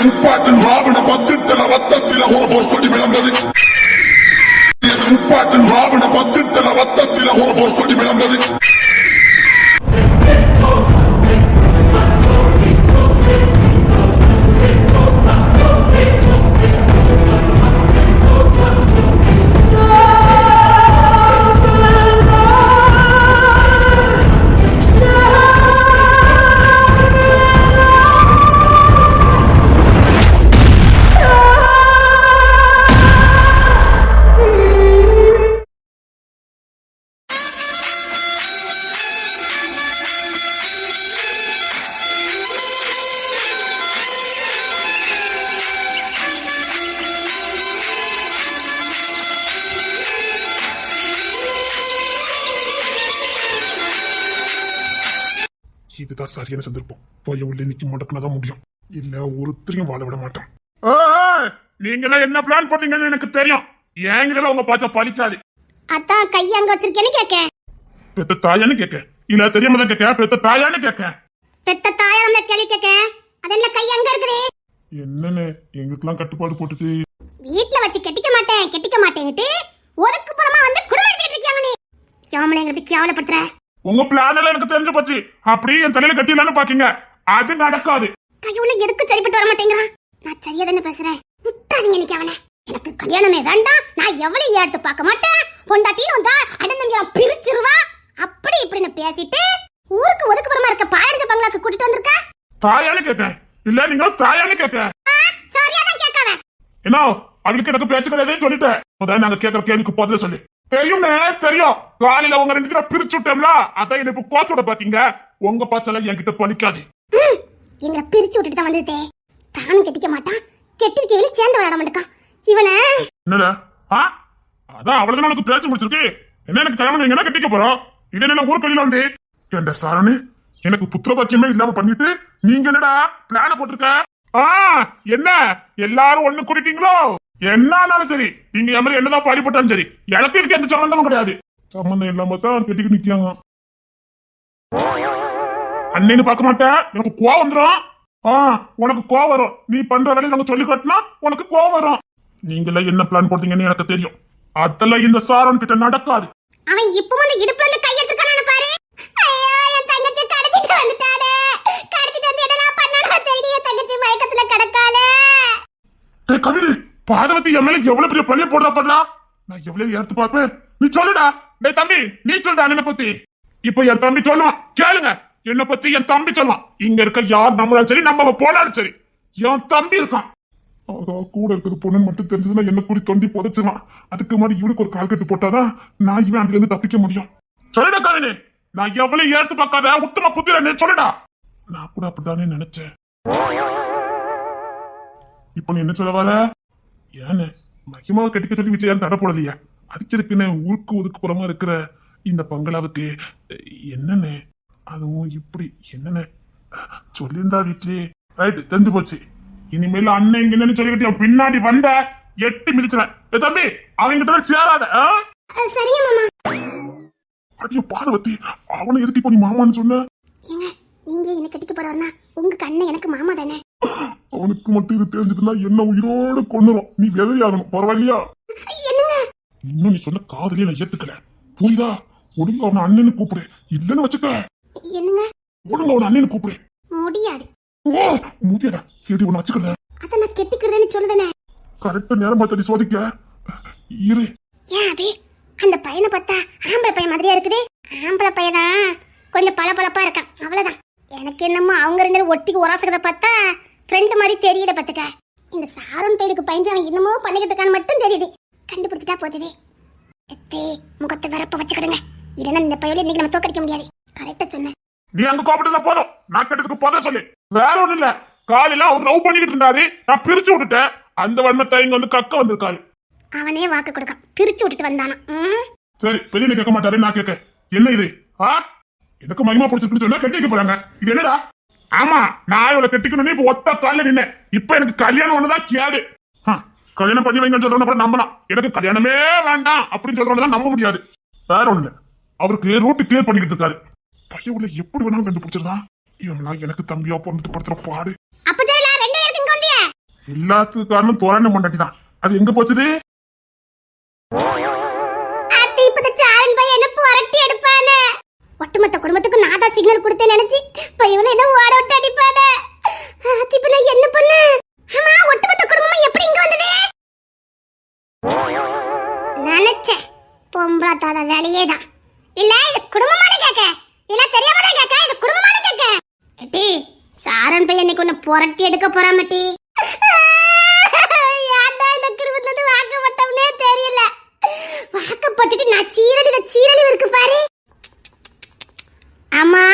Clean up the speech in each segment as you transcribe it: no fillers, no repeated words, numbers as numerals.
முப்பாட்டின் ராவண பத்தித்தல ரத்தத்தில ஒரு பொற்கொடி விளம்பது. முப்பாட்டின் ராவண பத்தித்தல ரத்தத்தில ஒரு பொற்கொடி விளம்பது. இதுதான் சரியான சந்தர்ப்பம். பையன் உள்ள நிக்க முடக்குனதான் முடியும். இல்ல ஒருத்தரையும் வாழ விட மாட்டான். நீங்க என்ன பிளான் பண்ணீங்கன்னு எனக்கு தெரியும். ஏங்கிட்ட உங்க பாச்சா பலிக்காது. அதான் கைய அங்க வச்சிருக்கேன்னு கேக்க. பெத்த தாயான்னு கேக்க. இல்ல தெரியாம தான் கேக்க. பெத்த தாயான்னு கேக்க. பெத்த தாயா நம்ம கேள்வி கேக்க. அதென்ன கை அங்க இருக்குது? என்னன்னு எங்களுக்கெல்லாம் கட்டுப்பாடு போட்டுட்டு வீட்ல வச்சு கெட்டிக்க மாட்டேன்னுட்டு ஒதுக்குப்புறமா வந்து குடும்பம் எடுத்துக்கிட்டு இருக்கியாங்க நீ. சியாமலை எங்களை கேவலப்படுத்துற. உங்க பிளான் எல்லாம் எனக்கு தெரிஞ்சு போச்சு. அப்படியே என் தலையில கட்டிடலான்னு பாக்கீங்க. அது நடக்காது. பையன் எதுக்கு சரிப்பட்டு வர மாட்டேங்கிறான். நான் சரியா தானே பேசுறேன். விட்டாதீங்க எனக்கு அவனை. எனக்கு கல்யாணமே வேண்டாம். நான் எவ்வளவு எடுத்து பார்க்க மாட்டேன். பொண்டாட்டின்னு வந்தா அடந்தம்பியா பிரிச்சிருவா. அப்படி இப்படின்னு பேசிட்டு ஊருக்கு ஒதுக்குப்புறமா இருக்க பாயஞ்ச பங்களாக்கு கூட்டிட்டு வந்திருக்க. தாயான்னு கேட்க. இல்ல நீங்க தாயான்னு கேட்க. சரியா தான் கேட்காத. என்ன அவளுக்கு எனக்கு பேச்சு கிடையாதுன்னு சொல்லிட்டேன். முதல்ல நாங்க கேட்கற கேள்விக்கு பதில சொல்லு. தெரியும்னே தெரியும். காலையில உங்க ரெண்டு பேரும் பிரிச்சு விட்டோம்ல. அதான் எனக்கு கோச்சோட பாத்தீங்க. உங்க பாச்சல என்கிட்ட பலிக்காது. எங்களை பிரிச்சு விட்டுட்டு தான் வந்ததே. தானும் கெட்டிக்க மாட்டான். கெட்டிருக்கவே சேர்ந்து விளையாட மாட்டான். இவனை என்னடா அதான் அவ்வளவுதான் எனக்கு பேச முடிச்சிருக்கு. என்ன எனக்கு கல்யாணம் எங்கன்னா கட்டிக்க போறோம். இது என்ன ஊர் கல்யாணம் வந்து என் சாரணு எனக்கு புத்திர பாக்கியமே இல்லாம பண்ணிட்டு நீங்க என்னடா பிளான போட்டிருக்க. என்ன எல்லாரும் ஒண்ணு கூட்டிட்டீங்களோ? என்னாலும் சரி நீங்க எம்எல்ஏ என்னதான் பாடிப்பட்டாலும் சரி எனக்கு இருக்கு எந்த சம்பந்தமும் கிடையாது. சம்பந்தம் இல்லாம தான் கட்டிக்கு நிக்காங்க. அண்ணன்னு பார்க்க மாட்டேன். எனக்கு கோவம் வந்துடும். உனக்கு கோவம் வரும். நீ பண்ற வேலையை நாங்க சொல்லி காட்டினா உனக்கு கோவம் வரும். நீங்கள என்ன பிளான் போட்டீங்கன்னு எனக்கு தெரியும். அதெல்லாம் இந்த சாரன் கிட்ட நடக்காது. அவன் இப்ப வந்து இடுப்புல இருந்து கை எடுத்துக்கானே பாரு. ஐயோ என் தங்கச்சி கடத்திட்டு வந்துட்டானே. கடத்திட்டு வந்து என்னடா பண்ணானோ தெரியல. தங்கச்சி மயக்கத்துல கிடக்கானே. டேய் கவிடு பாதவதி எம்எல்ஏ எவ்வளவு பெரிய பழிய போடுறா பண்ணா. நான் எவ்வளவு எடுத்து பார்ப்பேன். நீ சொல்லுடா. டேய் தம்பி நீ சொல்லுடா என்ன பத்தி. இப்ப என் தம்பி சொல்லுவான் கேளுங்க. என்ன பத்தி என் தம்பி சொல்லுவான். இங்க இருக்க யார் நம்மளாலும் சரி நம்ம போனாலும் சரி என் தம்பி இருக்கான். கூட இருக்கிறது பொண்ணு மட்டும் தெரிஞ்சதுன்னா என்ன கூடி தொண்டி புதைச்சுவான். அதுக்கு முன்னாடி இவனுக்கு ஒரு கால் கட்டு போட்டாதான் நான் இவன் அதுல இருந்து தப்பிக்க முடியும். சொல்லுடா கவினே. நான் எவ்வளவு எடுத்து பார்க்காத உத்தம புத்திர சொல்லுடா. நான் கூட அப்படித்தானே நினைச்சேன். இப்ப நீ என்ன சொல்ல வர? ஏன்னு மகிமாவை கட்டிக்க சொல்லி வீட்டுல யாரும் தடை போடலையா? அதுக்கு இருக்குன்னு ஊருக்கு ஒதுக்குப்புறமா இருக்கிற இந்த பங்களாவுக்கு என்னன்னு அதுவும் இப்படி என்னன்னு சொல்லியிருந்தா வீட்லயே ரைட்டு தெரிஞ்சு போச்சு. இனிமேல் அண்ணன் என்னன்னு சொல்லிக்கிட்டு பின்னாடி வந்த எட்டு மிதிச்சுறேன். தம்பி அவங்கிட்ட சேராத. அடியோ பாதவத்தி அவனை எதுக்கு இப்ப நீ மாமான்னு சொன்ன? நீங்க என்ன கட்டிக்க போறவனா? உங்க கண்ணு எனக்கு மாமா தானே. அவனுக்கு மட்டும் இது தெரிஞ்சதுன்னா என்ன உயிரோடு கொண்டுரும். நீ விதையாகணும். பரவாயில்லையா? இன்னும் நீ சொன்ன காதலியை நான் ஏத்துக்கல. புரியுதா? ஒழுங்கு அவனை அண்ணன்னு கூப்பிடு. இல்லன்னு வச்சுக்க. என்னங்க ஒழுங்கு அவனை அண்ணன்னு கூப்பிடு. முடியாது. முடியாதா? சரி உன்னை வச்சுக்கிறத. அத நான் கெட்டிக்கிறேன்னு சொல்லுதேனே. கரெக்டா நேரம் பார்த்து சோதிக்க இரு. ஏன் அபி அந்த பையனை பார்த்தா ஆம்பளை பையன் மாதிரியா இருக்குது. ஆம்பளை பையனா கொஞ்சம் பளபளப்பா இருக்கான். அவ்வளவுதான். எனக்கு என்னமோ அவங்க ரெண்டு பேரும் ஒட்டிக்கு உராசுறத பார்த்தா ஃப்ரெண்டு மாதிரி தெரியல. பத்துக்க இந்த சாரன் பையனுக்கு பயந்து அவன் என்னமோ பண்ணிக்கிட்டு இருக்கான்னு மட்டும் தெரியுது. கண்டுபிடிச்சிட்டா போச்சுதே. முகத்தை வரப்ப வச்சுக்கிடுங்க. இல்லைன்னா இந்த பையனை இன்னைக்கு நம்ம தோக்கடிக்க முடியாது. கரெக்டா சொன்னேன். நீ அங்க கோபப்பட்டதா போதும். நான் கேட்டதுக்கு போத சொல்லு. வேற ஒண்ணு இல்ல. காலையில அவர் லவ் பண்ணிக்கிட்டு இருந்தாரு. நான் பிரிச்சு விட்டுட்டேன். அந்த வன்மத்தை இங்க வந்து கக்க வந்திருக்காரு. அவனே வாக்கு கொடுக்க பிரிச்சு விட்டுட்டு வந்தானா? சரி பெரிய கேட்க மாட்டாரு. நான் கேட்க என்ன இது? எனக்கு மகிமா பிடிச்சிருக்குன்னு சொன்னா கட்டிக்க போறாங்க. இது என்னடா? ஆமா நான் இவளை கட்டிக்கணும்னு இப்ப ஒத்த கால நின்ன. இப்ப எனக்கு கல்யாணம் ஒண்ணுதான் கேடு. கல்யாணம் பண்ணி வைங்கன்னு சொல்றவன நம்பலாம். எனக்கு கல்யாணமே வேண்டாம் அப்படின்னு சொல்றவனதான் நம்ப முடியாது. வேற ஒண்ணு இல்ல. அவருக்கு ரூட்டு கிளியர் பண்ணிக்கிட்டு இருக்காரு. பையன் உள்ள எப்படி வேணாலும் கண்டுபிடிச்சிருந்தான். இவன் எனக்கு தம்பியா பொண்ணு படுத்துற பாடு. எல்லாத்துக்கும் காரணம் தோரண மண்டாட்டி தான். அது எங்க போச்சுது? அத்தை இப்ப இந்த சாரன் பையன் என்ன புரட்டி எடுப்பானே. ஒட்டுமொத்த குடும்பத்துக்கு நான் தான் சிக்னல் கொடுத்தேன் நினைச்சு பையவள என்ன ஓட விட்டு அடிப்பானே. அத்தை இப்ப நான் என்ன பண்ண? ஆமா, ஒட்டுமொத்த குடும்பமும் எப்படி இங்க வந்தது? நினைச்சேன் பொம்பளை தாத வேலையே தான். இல்ல இது குடும்பமான கேக்க, இல்ல தெரியாம தான் கேக்க, இது குடும்பமான கேக்க. எட்டி சாரன் பையன் இன்னைக்கு உன்னை புரட்டி எடுக்க போறாமட்டி. ஏன்டா இந்த குடும்பத்துல இருந்து வாக்கப்பட்டவனே தெரியல. வாக்கப்பட்டுட்டு நான் சீரழிவு இருக்கு பாரு. ஆமா,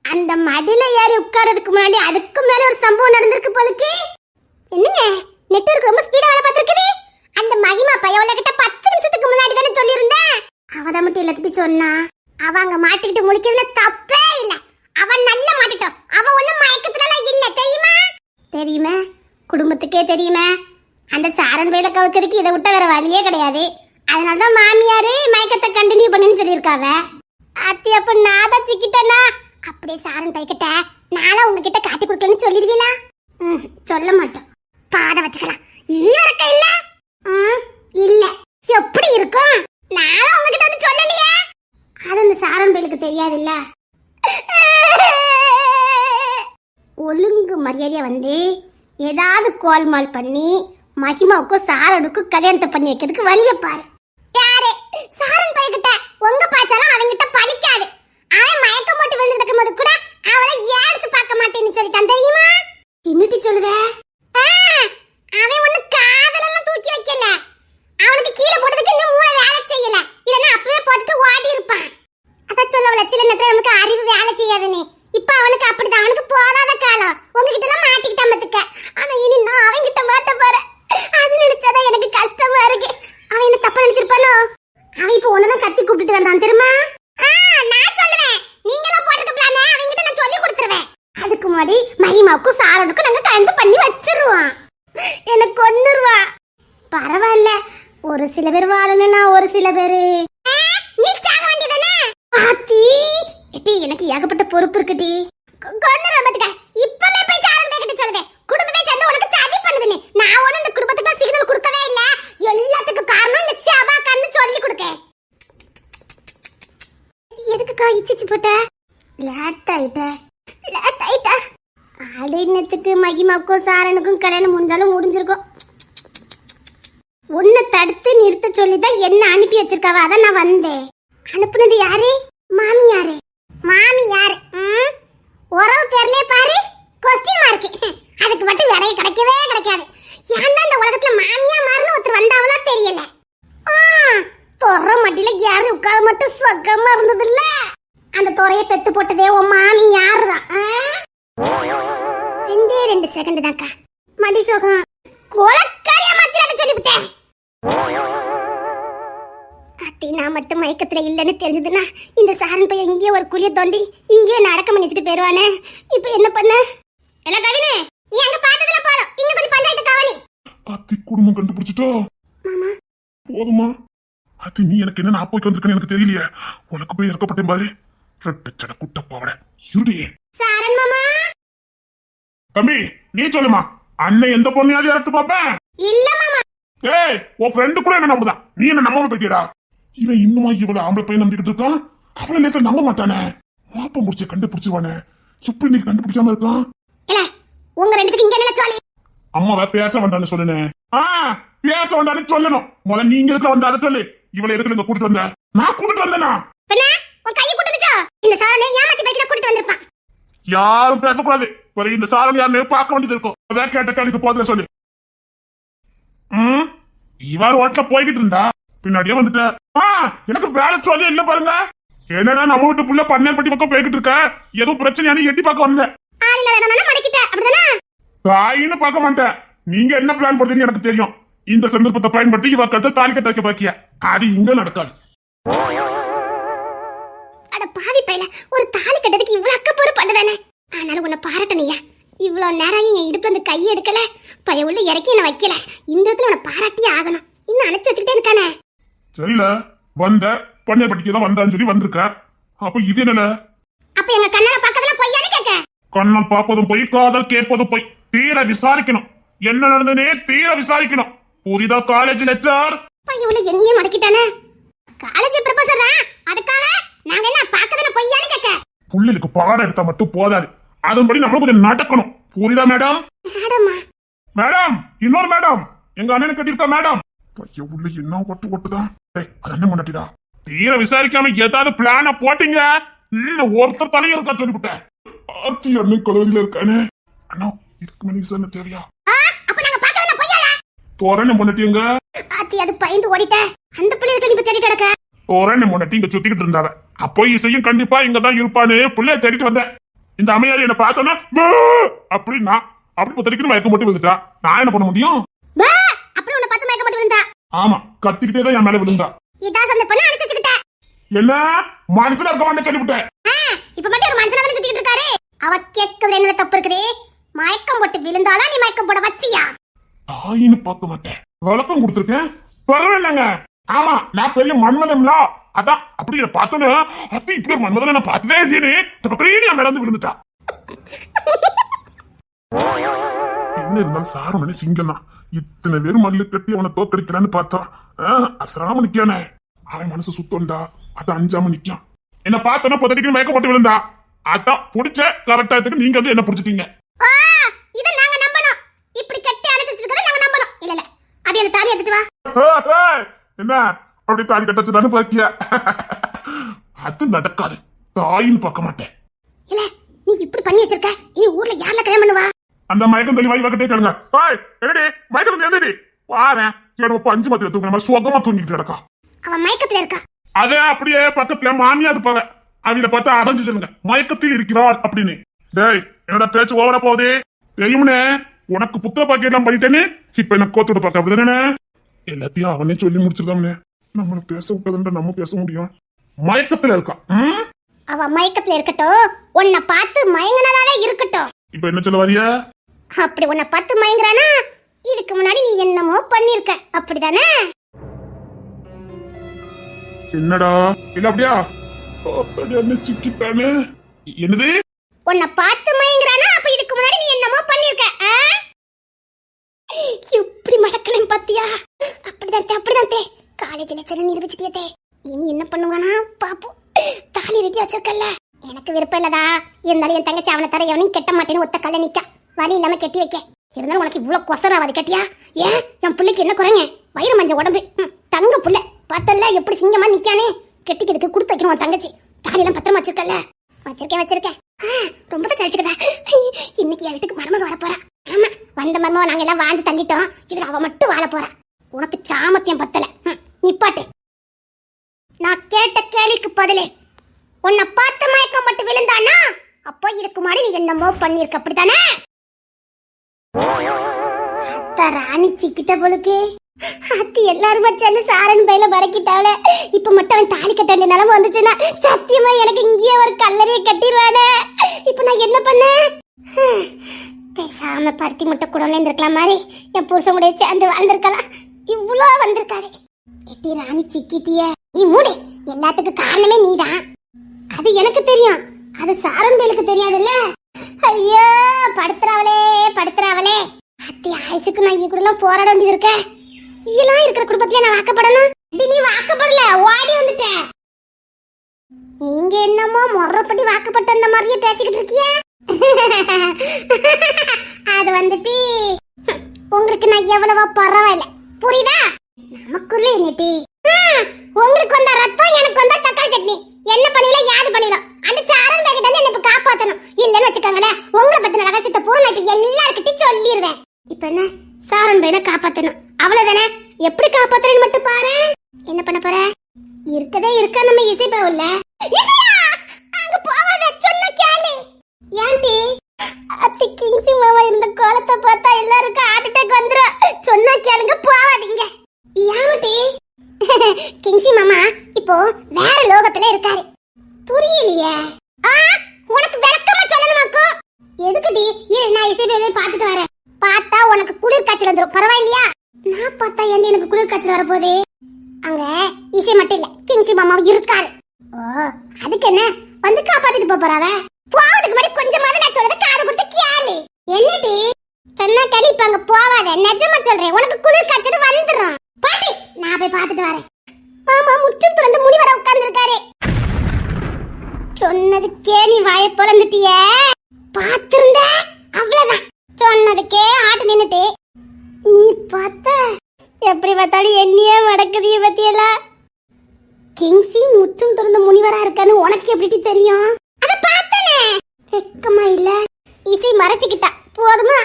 அந்த மடியில ஏறி உட்கார்றதுக்கு முன்னாடி அதுக்கு மேல ஒரு சம்பவம் நடந்திருக்கு போலுக்கு. என்னங்க நெட்வொர்க் ரொம்ப ஸ்பீடா வேலை பார்த்திருக்குது. அந்த மகிமா பையவள கிட்ட 10 நிமிஷத்துக்கு முன்னாடி தானே சொல்லியிருந்தேன். அவதான் மட்டும் எல்லாத்தையும் சொன்னா. அவ அங்க மாட்டிக்கிட்டு முடிக்கிறதுல தப்பே இல்ல. அவன் நல்லா மாட்டிட்டோம். அவ ஒண்ணும் மயக்கத்துல இல்ல தெரியுமா? தெரியுமே, குடும்பத்துக்கே தெரியுமே. அந்த சாரன் பையில கவுக்கிறதுக்கு இதை விட்ட வேற வழியே கிடையாது. அதனாலதான் மாமியாரு மயக்கத்தை கண்டினியூ பண்ணுன்னு சொல்லியிருக்காவ. அத்தி அப்ப நான் தான் சிக்கிட்டேனா? அப்படியே சாரன் பைக்கிட்ட நானும் உங்ககிட்ட காட்டி கொடுக்கலன்னு சொல்லிடுவீங்களா? சொல்ல மாட்டோம். பாதை வச்சுக்கலாம். ஈரக்க இல்ல? இல்ல. எப்படி இருக்கும்? நானும் உங்ககிட்ட வந்து சொல்லலையே. அது அந்த சாரன் பையலுக்கு தெரியாது இல்ல. ஒழுங்கு மரியாதையா வந்து ஏதாவது கோல்மால் பண்ணி மகிமாவுக்கும் சாரனுக்கும் கல்யாணத்தை பண்ணி வைக்கிறதுக்கு வழிய பாரு. யாரு சாரன் பையகிட்ட உங்க பாச்சாலும் அவங்கிட்ட பலிக்காது. அவன் மயக்கம் போட்டு வந்து கிடக்கும் போது கூட அவளை ஏடுத்து பார்க்க மாட்டேன்னு சொல்லிட்டான் தெரியுமா? என்னட்டி சொல்லுத? அவன் ஒண்ணு காதலெல்லாம் தூக்கி வைக்கல. அவனுக்கு கீழே போட்டதுக்கு இன்னும் மூளை வேலை செய்யல. இல்லன்னா அப்பவே போட்டுட்டு ஓடி இருப்பான். அதான் சொல்லவல சில நேரத்துல நமக்கு அறிவு வேலை செய்யாதுன்னு. இப்ப அவனுக்கு அப்படிதான். அவனுக்கு போதாத காலம். உங்ககிட்ட எல்லாம் மாட்டிக்கிட்டான் பாத்துக்க. ஆனா இனி நான் அவன்கிட்ட மாட்ட பாரு. அது நினைச்சாதான் எனக்கு கஷ்டமா இருக்கு. அவன் என்ன தப்பா நினைச்சிருப்பானோ? அவன் இப்ப ஒண்ணுதான் கட்டி கூப்பிட்டு வந்தான் தெரியுமா? நான் சொல்லுவேன். நீங்களும் போடுறது பிளான அவன்கிட்ட நான் சொல்லி கொடுத்துருவேன். அதுக்கு முன்னாடி மகிமாவுக்கும் சாரனுக்கும் நாங்க கண்டு பண்ணி வச்சிருவோம். எனக்கு கொன்னுருவா. பரவாயில்ல, ஒரு சில பேர் வாழணும்னா ஒரு சில பேரு நீ சாக வேண்டியதானே. ஆத்தி எட்டி எனக்கு ஏகப்பட்ட பொறுப்பு இருக்குடி. கொன்னுருவா பாத்துக்க. இப்பவே போய் சாரன் கிட்ட சொல்லுதே. குடும்பமே சேர்ந்து உனக்கு சதி பண்ணுதுன்னு. நான் ஒண்ணு இந்த குடும்பத்துக்கு சிக்னல் கொடுக்கவே இல்ல. எல்லாத்துக்கும் காரணம் இந்த சபா கண்ணு சொல்லி கொடுக்க. எதுக்குக்கா இச்சிச்சு போட்ட? லேட் ஆயிட்டா. அடினத்துக்கு மகிமாவுக்கும் சாரனுக்கும் கல்யாணம் முடிஞ்சாலும் முடிஞ்சிருக்கும். உன்னை தடுத்து நிறுத்த சொல்லிதான் என்ன அனுப்பி வச்சிருக்காவ. அதான் நான் வந்தேன். அனுப்புனது யாரு? மாமியாரு. உறவு பேர்லயே பாரு கொஸ்டின் மார்க். அதுக்கு மட்டும் விடைய கிடைக்கவே கிடைக்காது. ஏன்டா இந்த உலகத்துல மாமியா மாறுன்னு ஒருத்தர் வந்தாவளோ தெரியல. தொற மட்டில யாரு உட்கார மட்டும் சொக்கமா இருந்தது இல்ல. அந்த தொறைய பெத்து போட்டதே உன் மாமி யாருதான். 2 செகண்ட் தான்க்கா. மடி சோகம் கோலக்காரியா மாத்திராத சொல்லிவிட்டேன். அத்தி நான் மட்டும் மயக்கத்துல இல்லைன்னு தெரிஞ்சதுன்னா இந்த சாரன் பையன் இங்கே ஒரு குழிய தோண்டி இங்கே நடக்க பண்ணிச்சுட்டு போயிருவானே. இப்ப என்ன பண்ண? எல்லாம் கவினே, நீ அங்க பார்த்ததுல போதும். இங்க கொஞ்சம் பஞ்சாயத்து கவனி. அத்தி குடும்பம் கண்டுபிடிச்சிட்டோ? மாமா போதுமா? அது நீ எனக்கு என்ன நாப்போய்க்கு வந்திருக்கன்னு எனக்கு தெரியலையே. உனக்கு போய் இறக்கப்பட்டேன் பாரு. ரெட்ட சட குட்ட பாவட இருடியே. சாரன் மாமா. தம்பி நீ சொல்லுமா, அண்ணன் எந்த பொண்ணையாவது இறட்டு பாப்பேன்? இல்ல மாமா. ஏய், உன் ஃப்ரெண்டு கூட என்ன நம்புதான். நீ என்ன நம்பாம போயிட்டியடா? இவன் இன்னுமா இவ்வளவு ஆம்பளை பையன் நம்பிக்கிட்டு இருக்கான்? அவளை லேசா நம்ப மாட்டானே. மாப்பம் முடிச்சு கண்டுபிடிச்சிருவானே. சுப்பு நீ கண்டுபிடிச்சாம இருக்கான். இல்ல உங்க ரெண்டுத்துக்கு இங்க என்ன சொல்லி? அம்மாவை பேச வந்தான்னு சொல்லுனே. பேச வந்தான்னு சொல்லணும். முதல்ல நீங்க இருக்க வந்த அதை சொல்லு. இவளை எதுக்கு இங்க கூட்டிட்டு வந்த? நான் கூட்டிட்டு வந்தேனா? உன் கையை கூட்டுச்சா? இந்த சாரனை ஏமாத்தி பைக்கில கூட்டிட்டு வந்திருப்பான். யாரும் பேசக்கூடாது. ஒரு இந்த சாரன் யாருன்னு பார்க்க வேண்டியது இருக்கும். அதான் கேட்ட கேள்விக்கு போதுல சொல்லு. இவர் ஓட்டல போய்கிட்டு இருந்தா பின்னாடியே வந்துட்ட. எனக்கு வேலை சொல்லி இல்ல பாருங்க. என்னன்னா நம்ம வீட்டு புள்ள பண்ணைப்பட்டி பக்கம் போய்கிட்டு இருக்க. ஏதோ பிரச்சனையான எட்டி பார்க்க வந்தேன். தாயின்னு பார்க்க மாட்டேன். நீங்க என்ன பிளான் போடுறீங்க எனக்கு தெரியும். இந்த சந்தர்ப்பத்தை பயன்படுத்தி இவ கருத்தை தாலி கட்ட வைக்க பாக்கிய. அது இங்க நடக்காது. அட பாவி பையல, ஒரு தாலி கட்டதுக்கு இவ்வளவு அக்கப்போரு பண்ணதானே. ஆனாலும் உன்னை பாராட்டணையா. இவ்வளவு நேரம் என் இடுப்புல இருந்து கையை எடுக்கல, பைய உள்ள இறக்கி என்ன வைக்கல. இந்த இடத்துல உன்னை பாராட்டியே ஆகணும். இன்னும் அணைச்சு வச்சுக்கிட்டே இருக்கானே. சரில வந்த பண்ணைப்பட்டிக்கு தான் வந்தான்னு சொல்லி வந்திருக்க. அப்ப இது என்னல? அப்ப எங்க கண்ணால பாக்கறதெல்லாம் பொய்யானு கேக்க? கண்ணால் பார்ப்பதும் பொய், காதல் கேட்பதும் பொய். தீர விசாரிக்கணும். என்ன நடந்ததுனே தீர விசாரிக்கணும். புரியுதா காலேஜ் லெக்சர்? பையவுல என்னையே மடக்கிட்டானே. காலேஜ் ப்ரொபசர் தான். அதுக்காக நாங்க என்ன பார்க்கதானே பொய்யானு கேக்க. புள்ளிலுக்கு பாடம் எடுத்தா மட்டும் போதாது, அதன்படி நம்ம கொஞ்சம் நடக்கணும். புரியுதா மேடம்? மேடமா? மேடம், இன்னொரு மேடம், எங்க அண்ணனுக்கு கட்டிருக்கா மேடம். பையவுள்ள என்ன ஒட்டுதான். அது என்ன பண்ணட்டிடா? தீர விசாரிக்காம ஏதாவது பிளான போட்டீங்க, ஒருத்தர் தலையை இருக்கா சொல்லிவிட்டேன். ஆத்தி அண்ணன் கொலவரியில இருக்கானே. அண்ணா, இதுக்கு மேல விசாரணை தேவையா? அப்ப நாங்க பார்க்கதானே பொய்யாடா. தோரணை பண்ணட்டீங்க. ஆத்தி அது பயந்து ஓடிட்ட. அந்த பிள்ளைய நீ தேடிட்டு கிடக்க. தோரணை பண்ணட்டி இங்க சுத்திக்கிட்டு இருந்தாவ. அப்போ இசையும் கண்டிப்பா இங்கதான் இருப்பானு பிள்ளைய தேடிட்டு வந்தேன். இந்த அம்மையாரி என்ன பார்த்தோன்னா அப்படின்னா அப்படி பத்திரிக்கணும் மயக்கம் மட்டும் விழுந்துட்டா. நான் என்ன பண்ண முடியும்? அப்படி உன்னை பார்த்து மயக்கம் மட்டும் விழுந்தா? ஆமா, கத்திக்கிட்டே தான் என் மேல விழுந்தா. இதான் அந்த பொண்ணு அடிச்சு வச்சுக்கிட்ட. என்ன மனசுல இருக்க மாட்டேன் சொல்லிவிட்டேன். இப்ப மட்டும் ஒரு மனுஷனா சுத்திக்கிட்டு இருக்காரு. அவ கேட்கறது என்ன தப்பு இருக்குது? மயக்கம் போட்டு விழுந்தாளா நீ மயக்கம் போட வச்சியா? தாயின்னு பார்க்க மாட்டேன், விளக்கம் கொடுத்துருக்கேன். பரவாயில்லைங்க. ஆமா, நான் பெரிய மன்மதம்ல, அதான் அப்படி பார்த்தோன்னு அப்படி இப்படி ஒரு மன்மதம் நான் பார்த்ததே இல்லையே நடந்து விழுந்துட்டா. என்ன இருந்தாலும் சாரமணி சிங்கம் தான். இத்தனை பேரும் மல்லு கட்டி அவனை தோக்கடிக்கிறான்னு பார்த்தா அசராம நிக்கானே. அவன் மனசு சுத்தம்டா, அது 5ஆம நிக்கான். என்ன பார்த்தோன்னா பொதடிக்கு மயக்கம் போட்டு விழுந்தா. அதான் புடிச்ச கரெக்டா இருக்கு. நீங்க வந்து என்ன புடிச்சிட்டீங்க? இத நாங்க நம்பணும். இப்படி கட்டி அணைச்சு வச்சிருக்கத நாங்க நம்பணும். இல்ல இல்ல, அப்படியே அந்த தாலி எடுத்து வா. என்ன அப்படி தாலி கட்டச்சுதானு பாக்கியா? அது நடக்காது. தாயின்னு பார்க்க மாட்டேன். இல்ல, நீ இப்படி பண்ணி வச்சிருக்க. இனி ஊர்ல யாரல கல்யாணம் பண்ணுவா? அந்த மயக்கம் தெளிவா இவகிட்டே கேளுங்க. என்னடி மயக்கம் எழுந்தடி வாரேன். சரி, 5 மத்திய தூங்குற சுகமா தூங்கிட்டு கிடக்கா. அவன் மயக்கத்துல இருக்கா. அதே அப்படியே பக்கத்துல மாமியா இருப்பாங்க. அவங்கள பார்த்தா அடைஞ்சு சொல்லுங்க, மயக்கத்தில் இருக்கிறாள் அப்படின்னு. டேய், என்னோட பேச்சு ஓவர போகுது தெரியும்னே. உனக்கு புத்தக பாக்கியெல்லாம் பண்ணிட்டேன்னு இப்ப என்ன கோத்தோட பார்க்க அப்படிதானே? எல்லாத்தையும் அவனே சொல்லி முடிச்சிருக்காமனே. நம்மள பேச விட்டதுன்ற நம்ம பேச முடியும். மயக்கத்துல இருக்கா. அவ மயக்கத்துல இருக்கட்டும், உன்னை பார்த்து மயங்கினதாவே இருக்கட்டும். இப்ப என்ன சொல்ல வரியா? அப்படி உன்னை பார்த்து மயங்குறானா, இதுக்கு முன்னாடி நீ என்னமோ பண்ணிருக்க, அப்படிதானே? என்னடா இல்ல அப்படியா? என்ன சிக்கிட்டானே. என்னது? உன்னை பார்த்து மயங்குறானா, அப்ப இதுக்கு முன்னாடி நீ என்னமோ பண்ணிருக்க. இப்படி மடக்கணும் பாத்தியா? அப்படிதான் காலேஜ்ல சரி நிரூபிச்சிட்டியே. இனி என்ன பண்ணுவானா பாப்போம். தாலி ரெடி வச்சிருக்கல. எனக்கு விருப்பம் இல்லதா. இருந்தாலும் என் தங்கச்சி அவனை தர எவனையும் கெட்ட மாட்டேன்னு ஒத்த கல்ல நிக்க. வழி இல்லாம கெட்டி வைக்க. இருந்தாலும் உனக்கு இவ்வளவு கொசராவது கட்டியா? ஏன் என் பிள்ளைக்கு என்ன குறைங்க? வயிறு மஞ்ச உடம்பு, தங்க புள்ள பார்த்தல எப்படி சிங்கமா நிக்கானே. கெட்டிக்கிறதுக்கு கொடுத்து வைக்கணும் உன் தங்கச்சி. தாலி எல்லாம் பத்திரமா வச்சிருக்கல? வச்சிருக்கேன். ரொம்ப தான் சலிச்சுக்கடா. இன்னைக்கு என் வீட்டுக்கு மருமக வர போறா. ஆமா, வந்த மருமக நாங்க எல்லாம் வாழ்ந்து தள்ளிட்டோம். இதுல அவ மட்டும் வாழ போறா. உனக்கு சாமத்தியம் பத்தல. நிப்பாட்டு. நான் கேட்ட கேள்விக்கு பதிலே உன்னை பார்த்து மயக்கம் மட்டும் விழுந்தானா, அப்போ இதுக்கு முன்னாடி நீ என்னமோ பண்ணிருக்க, அப்படித்தானே? ராணி சிக்கிட்ட போலுக்கு. அத்தி எல்லாருமே சேர்ந்து சாரன் பையில படக்கிட்டாவல. இப்ப மட்டும் அவன் தாலி கட்ட வேண்டிய நிலைமை வந்துச்சுன்னா சத்தியமா எனக்கு இங்கேயே ஒரு கல்லறையை கட்டிடுவானே. இப்ப நான் என்ன பண்ணேன்? பேசாம பருத்தி முட்டை கூட இருந்திருக்கலாம் மாதிரி என் புருஷன் கூட சேர்ந்து வாழ்ந்திருக்கலாம். இவ்வளோ வந்திருக்காரு. எட்டி ராணி சிக்கிட்டிய. நீ மூடி. எல்லாத்துக்கும் காரணமே நீதான். அது எனக்கு தெரியும், அது சாரன் பையலுக்கு தெரியாதுல்ல. ஐயோ, படுத்துறாவளே. அத்தி ஆயுசுக்கு நான் இங்க கூட எல்லாம் போராட வேண்டியது இருக்க. இதெல்லாம் இருக்கிற குடும்பத்திலே நான் வாக்கப்படணும். நீ வாக்கப்படல, ஓடி வந்துட்ட. நீங்க என்னமோ முறப்படி வாக்கப்பட்ட அந்த மாதிரியே பேசிக்கிட்டு இருக்கிய. அது வந்துட்டு உங்களுக்கு நான் எவ்வளவோ பரவாயில்ல, புரியுதா? நமக்குள்ள என்னட்டி உங்களுக்கு வந்த ரத்தம் எனக்கு வந்த தக்காளி சட்னி. என்ன பண்ணீங்களோ யாது பண்ணீங்களோ அந்த சாரன் பேக்கிட்ட வந்து என்ன காப்பாத்தணும். இல்லன்னு வச்சுக்கோங்களேன், உங்களை பத்தின ரகசியத்தை பூர்ண இப்ப எல்லார்கிட்டயும் சொல்லிடுவேன். இப்ப என்ன, சாரன் பையனை காப்பாத்தணும், அவ்வளவுதானே? எப்படி காப்பாத்துறேன்னு மட்டும் பாரு. என்ன பண்ண போற? இருக்கதே இருக்க நம்ம இசை போகல. அங்க போவாத, சொன்ன கேளு. ஏன்டி? அத்தி கிங்ஸி மாமா இருந்த கோலத்தை பார்த்தா எல்லாருக்கும் ஹார்ட் அட்டாக் வந்துரும். சொன்னா கேளுங்க, போவாதீங்க. ஏன்டி? கிங்ஸி மாமா இப்போ வேற லோகத்துல இருக்காரு. புரியலையே. உனக்கு விளக்கமா சொல்லணுமாக்கோ? எதுக்குடி? நான் இசை பேபி பார்த்துட்டு வரேன். பார்த்தா உனக்கு குளிர் காய்ச்சல் வந்துரும், பரவாயில்லையா? நான் பார்த்தா ஏன்டி எனக்கு குளிர் காய்ச்சல் வரப்போகுது? அங்க இசை மட்டும் இல்ல, கிங்ஸி மாமாவும் இருக்காரு. ஓ, அதுக்கு என்ன வந்து காப்பாத்திட்டு போறாவ? போவதுக்கு முன்னாடி கொஞ்சமாவது நான் சொல்றத காது கொடுத்து கேளு. என்னடி? சரி சொன்னா கழிப்பாங்க போவாத. நிஜமா சொல்றேன், உனக்கு குளிர் காய்ச்சல் வந்துரும். பாட்டி, நான் போய் பார்த்துட்டு வரேன். மாமா முற்றும் துறந்து முனிவர உட்கார்ந்திருக்காரு. சொன்னதுக்கே நீ வாய பொளந்துட்டிய. பாத்திருந்த அவ்வளவுதான். சொன்னதுக்கே ஆட்டு நின்னுட்டு நீ பார்த்த எப்படி பார்த்தாலும் எண்ணியே மடக்குதிய பத்தியெல்லாம். கிங்ஸி முற்றும் துறந்த முனிவரா இருக்கான்னு உனக்கு எப்படி தெரியும்? அத பார்த்தனே. வெக்கமா இல்ல? இசை மறைச்சுக்கிட்டா போதுமா?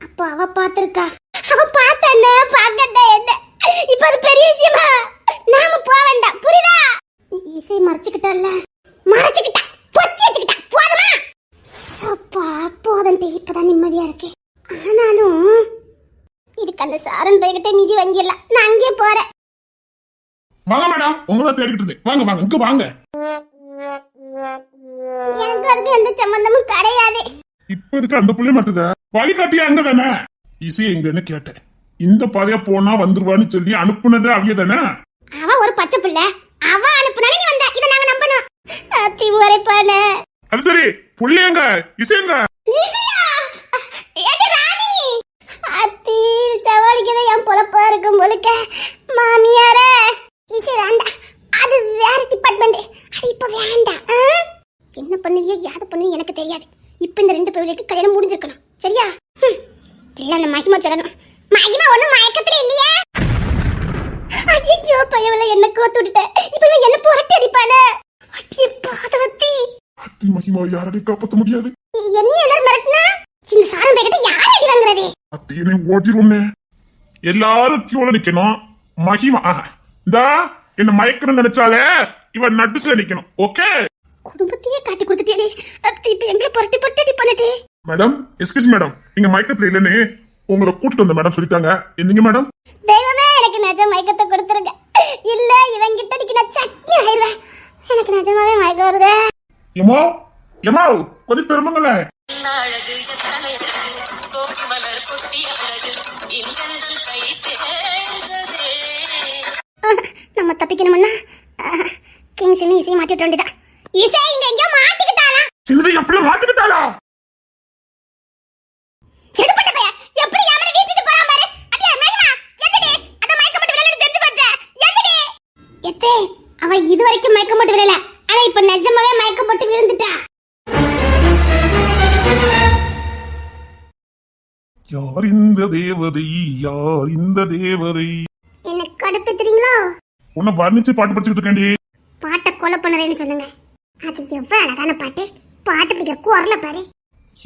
அப்ப அவ பாத்திருக்கா. அவ பார்த்தானே பாக்கட்ட என்ன? இப்ப அது பெரிய விஷயமா? நாம போக வேண்டாம், புரியுதா? இசை மறைச்சுக்கிட்டல்ல, மறைச்சுக்கிட்டா, பொத்தி வச்சுக்கிட்டா போதுமா? சப்பா போதன்ட்டு இப்பதான் நிம்மதியா இருக்கு. ஆனாலும் இதுக்கு அந்த சாரன் பையகிட்ட மீதி வாங்கிடலாம். நான் அங்கே போறேன். வாங்க மேடம், உங்களை தேடிட்டு இருந்தேன். வாங்க வாங்க, இங்க வாங்க. எனக்கு அதுக்கு எந்த சம்பந்தமும் கிடையாது. இப்ப இருக்க அந்த புள்ளி மட்டும் வழிகாட்டியா அங்க தானே? இசை எங்கன்னு கேட்டேன். இந்த பாதையா போனா வந்துருவான்னு சொல்லி அனுப்புனது அவிய தானே? அவ ஒரு பச்சை பிள்ளை, அவ அனுப்புனானே நீ வந்த. இத நாங்க நம்பணும். அத்தி முறைப்பான. அது சரி, புள்ளி எங்க? இசை எங்க? இசையா? ஏடி ராணி, அத்தி சவாலிக்கவே என் பொழப்பா இருக்கும் போலுக்க. மாமியாரே, இசை வேண்டாம், அது வேற டிபார்ட்மெண்ட். அது இப்ப வேண்டாம். என்ன பண்ணுவியோ யாத பண்ணுவியோ எனக்கு தெரியாது. இப்ப இந்த ரெண்டு பேருக்கு கல்யாணம் முடிஞ்சிருக்கணும், சரியா? இல்ல அந்த மகிமா சொல்லணும். மகிமா ஒண்ணும் மயக்கத்துல இல்லையா? ஐயோ பையவள என்ன கோத்து விட்டுட்டேன். இப்ப இவன் என்ன புரட்டி அடிப்பானே. அடி பாதவத்தி. அத்தி மகிமா யாரையும் காப்பாற்ற முடியாது. என்ன எல்லாரும் மிரட்டினா இந்த சாரம் பேக்கிட்ட யார் அடி வாங்குறது? அத்தி என்னை ஓட்டிருமே. எல்லாரும் கியூல நிக்கணும். மகிமா இந்தா என்ன மயக்கணும்னு நினைச்சாலே இவன் நடுசுல நிக்கணும். ஓகே? குடும்பத்தையே காட்டி கொடுத்துட்டே. அத்தி இப்ப எங்க புரட்டி புரட்டி அடி பண்ணட்டே. மேடம், எக்ஸ்கியூஸ் மேடம், நீங்க மயக்கத்துல இல்லன்னு உங்களை கூட்டிட்டு வந்த மேடம் சொல்லிட்டாங்க. என்னங்க மேடம்? தெய்வமே, எனக்கு நிஜ மயக்கத்தை கொடுத்துருங்க. இல்ல இவன் கிட்ட நிக்க நான் சட்னி ஆயிடுவேன். எனக்கு நிஜமாவே மயக்கம் வருது. எமோ எமோ கொஞ்சம் பெருமங்களே. நம்ம தப்பிக்கணும்னா கிங்ஸ் இசை மாட்டிட்டு வேண்டியதான். இசை இங்க எங்கேயோ மாட்டிக்கிட்டாளா? சின்னதை எப்படி மாட்டிக்கிட்டாளா? எடுப்பட்ட பைய எப்படி யாமரை வீசிட்டு போறான் பாரு. அடியா மயிமா எங்கடி? அத மயக்கப்பட்டு விளையாட தெரிஞ்சு போச்சே. எங்கடி? எத்தே அவ இதுவரைக்கும் மயக்கப்பட்டு விளையாடல. ஆனா இப்ப நிஜமாவே மயக்கப்பட்டு விழுந்துட்டா. யார் இந்த தேவதை? யார் இந்த தேவதை? என்ன கடுப்பேத்துறீங்களோ? உன்னை வர்ணிச்சு பாட்டு படிச்சுக்கிட்டு இருக்கேன்டி. பாட்டை கொலை பண்ணுறேன்னு சொன்னங்க. அது எவ்வளவு அழகான பாட்டு. பாட்டு பிடிக்கிற குரல பாரு.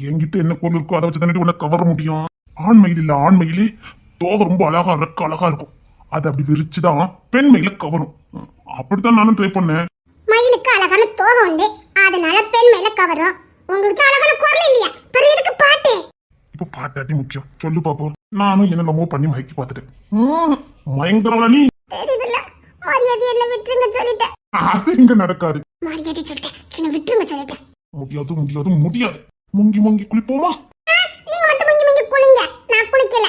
என்கிட்ட என்ன பொருள் இருக்கோ அதை வச்சு தானே உன்னை கவர முடியும். ஆண்மையில் இல்ல, ஆண்மையிலே தோகை ரொம்ப அழகா இருக்கு, அழகா இருக்கும். அதை அப்படி விரிச்சுதான் பெண்மையில கவரும். அப்படித்தான் நானும் ட்ரை பண்ணேன். மயிலுக்கு அழகான தோகை உண்டு, அதனால பெண்மையில கவரும். உங்களுக்கு அழகான குரல் இல்லையா? பிறகு எதுக்கு பாட்டு? இப்ப பாட்டாட்டி முக்கியம். சொல்லு பாப்போம். நானும் என்னென்னமோ பண்ணி மயக்கி பார்த்துட்டேன். மயங்கரவள நீ தெரியுதுல்ல, மரியாதை என்ன விட்டுருங்க சொல்லிட்டேன். அது இங்க நடக்காது. மரியாதை சொல்லிட்டேன், என்ன விட்டுருங்க சொல்லிட்டேன். முடியாது முடியாது முடியாது. முங்கி முங்கி குளிப்போமா? நீங்க மட்டும் முங்கி முங்கி குளிங்க, நான் குளிக்கல.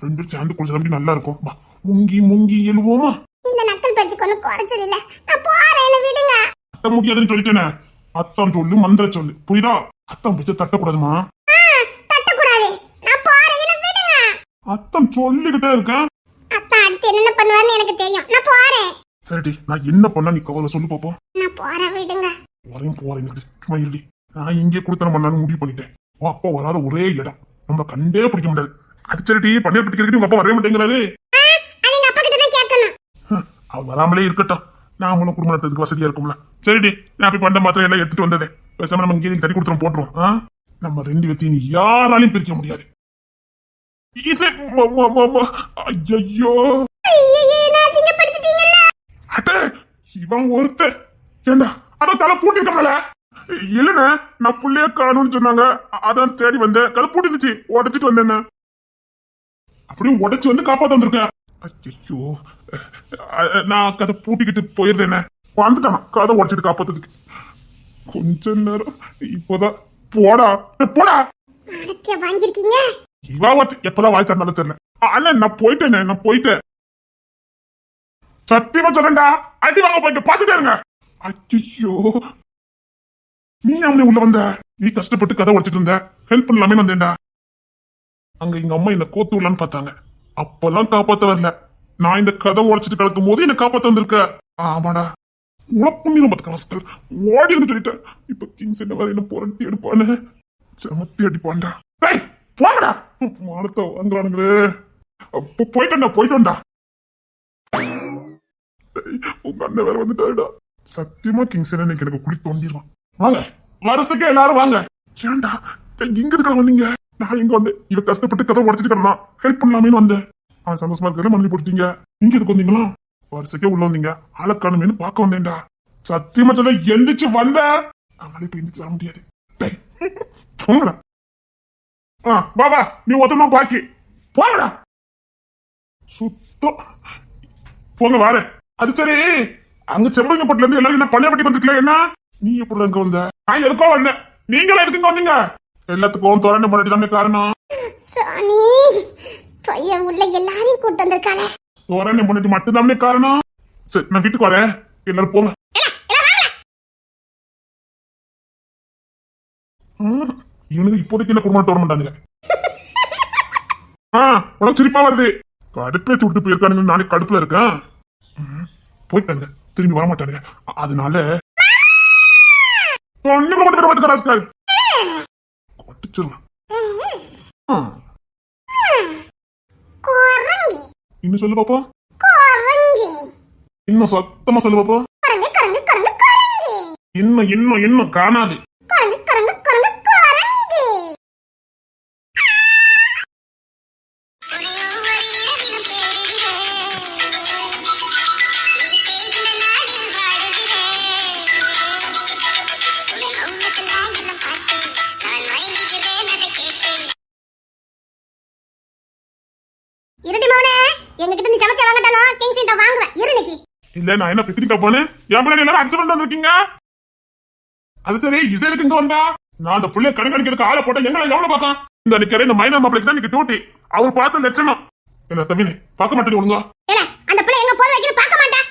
ரெண்டு பேரும் சேர்ந்து குளிச்சா அப்படி நல்லா இருக்கும். வா, முங்கி முங்கி எழுவோமா? இந்த நக்கல் பேச்சுக்கு ஒன்னும் குறைச்சது இல்ல. நான் போறேன், என்ன விடுங்க. அத்த முடியாதுன்னு சொல்லிட்டேனே. அத்தான் சொல்லு, மந்திர சொல்லு, புரியுதா? அத்தான் பிடிச்ச தட்டக்கூடாதுமா. தட்டக்கூடாது, நான் போறேன், என்ன விடுங்க. அத்தான் சொல்லிக்கிட்டே இருக்கேன். அப்பா அடுத்து என்ன பண்ணுவான்னு எனக்கு தெரியும், நான் போறேன். சரிடி, நான் என்ன பண்ணா நீ கவலை சொல்லு பாப்போம். நான் போறேன், விடுங்க. போறேன் சும்மா இருடி. நான் இங்கே கொடுத்தன பண்ணான்னு முடிவு பண்ணிட்டேன். உன் அப்பா வராத ஒரே இடம் நம்ம கண்டே பிடிக்க முடியாது. அது சரிடி, பன்னீர் பிடிக்கிறதுக்கு உங்க அப்பா வரவே மாட்டேங்கிறாரு. எங்க அப்பா கிட்ட தான் கேட்கணும். அவ வராமலே இருக்கட்டும், நாமளும் குடும்பம் நடத்துறதுக்கு வசதியா இருக்கும்ல. சரிடி, நான் போய் பண்ண மாத்திரம் எல்லாம் எடுத்துட்டு வந்ததே. பேசாம நம்ம இங்கே தண்ணி கொடுத்துரும் போட்டுரும். நம்ம ரெண்டு பேர்த்தையும் யாராலையும் பிரிக்க முடியாது. ஐயோ அட்ட இவன் ஒருத்தர் ஏண்டா அதான் தலை பூட்டிருக்கல. இல்லண்ணா, நான் புள்ளைய காணும்னு சொன்னாங்க, அதான் தேடி வந்தேன். கதை பூட்டிருந்துச்சு, உடைச்சிட்டு வந்தேன். அப்படியே உடைச்சு வந்து காப்பாத்த வந்திருக்கேன். ஐயோ, நான் கதை பூட்டிக்கிட்டு போயிருந்தேன். வந்துட்டானா கதை உடைச்சிட்டு காப்பாத்துறதுக்கு. கொஞ்ச நேரம் இப்போதான் போடா போடா வாங்கிருக்கீங்க. இவா எப்பதான் வாய் தந்தாலும் தெரியல. அண்ணா நான் போயிட்டேன். சத்தியமா சொல்லண்டா, அடி வாங்க போயிட்டு பாத்துட்டே இருங்க. ஐயோ, நீ அவனே உள்ள வந்த? நீ கஷ்டப்பட்டு கதை உடைச்சிட்டு இருந்த, ஹெல்ப் பண்ணலாமே வந்தேன்டா. அங்க எங்க அம்மா என்ன கோத்து விடலான்னு பார்த்தாங்க. அப்பெல்லாம் காப்பாத்த வரல. நான் இந்த கதை உடைச்சிட்டு கிடக்கும் போது என்ன காப்பாத்த வந்திருக்க. ஆமாடா, உழப்புண்ணிலும் பார்த்துக்க ராஸ்கல். ஓடி இருந்து சொல்லிட்டேன். இப்ப கிங்ஸ் என்ன வேற என்ன புரட்டி எடுப்பானு செமத்தி அடிப்பான்டா. டேய் போங்கடா, மானத்தை வாங்குறானுங்களே. போயிட்டோம்டா. உங்க அண்ணன் வேற வந்துட்டாருடா. சத்தியமா கிங்ஸ் இன்னைக்கு எனக்கு குளி தோண்டிடுவான். வாங்க வருஷக்கு எல்லாரும் வாங்க. ஏன்டா இங்க இருக்க வந்தீங்க? நான் இங்க வந்து இவ கஷ்டப்பட்டு கதை உடச்சிட்டு கிடந்தான், ஹெல்ப் பண்ணலாமேன்னு வந்தேன். அவன் சந்தோஷமா இருக்கிற மண்ணி போட்டீங்க. நீங்க எதுக்கு வந்தீங்களா? வருஷக்கே உள்ள வந்தீங்க, ஆளக்கானுமேனு பார்க்க வந்தேன்டா. சத்தியமா சொல்ல எந்திரிச்சு வந்த அவனால இப்ப எந்திரிச்சு வர முடியாது. போங்கடா. வா நீ ஒத்தமா பாக்கி போங்கடா. சுத்தம் போங்க வார. அது சரி, அங்க செம்பங்கப்பட்டுல இருந்து எல்லாரும் என்ன பள்ளியப்பட்டி வந்துருக்கல, என்ன நீ எப்படி அங்க வந்த? நான் எதுக்கோ வந்தேன், நீங்களா எதுக்கு வந்தீங்க? எல்லாத்துக்கும் தோரணை முன்னாடி தானே காரணம். உள்ள எல்லாரையும் கூட்டு வந்திருக்கானே, தோரணை முன்னாடி மட்டும் தானே காரணம். சரி நான் வீட்டுக்கு வரேன், எல்லாரும் போங்க. இவனுக்கு இப்போதைக்கு என்ன குடும்பம் தோற மாட்டானுங்க. உனக்கு சிரிப்பா வருது. கடுப்பே சுட்டு போயிருக்கானுங்க, நாளைக்கு கடுப்புல இருக்கேன். போயிட்டானுங்க, திரும்பி வர மாட்டானுங்க. அதனால இன்னும் சொல்லு பாப்பா, இன்னும் சத்தமா சொல்லு பாப்பா. இன்னும் இன்னும் இன்னும் காணாது. இல்ல நான் என்ன பிக்னிக்கா போனேன், என் பின்னாடி எல்லாரும் அடிச்சு கொண்டு வந்திருக்கீங்க. அது சரி, இசைக்கு இங்க வந்தா நான் அந்த புள்ளைய கண்காணிக்கிறதுக்கு ஆளை போட்டேன். எங்களை எவ்வளவு பார்த்தான்? இந்த நிக்கிற இந்த மைனர் மாப்பிளைக்கு தான் நீங்க டியூட்டி. அவர் பார்த்த லட்சணம் என்ன தம்பினே பார்க்க மாட்டேன். ஒழுங்கா அந்த புள்ள எங்க போய் வைக்கிற பார்க்க மாட்டா.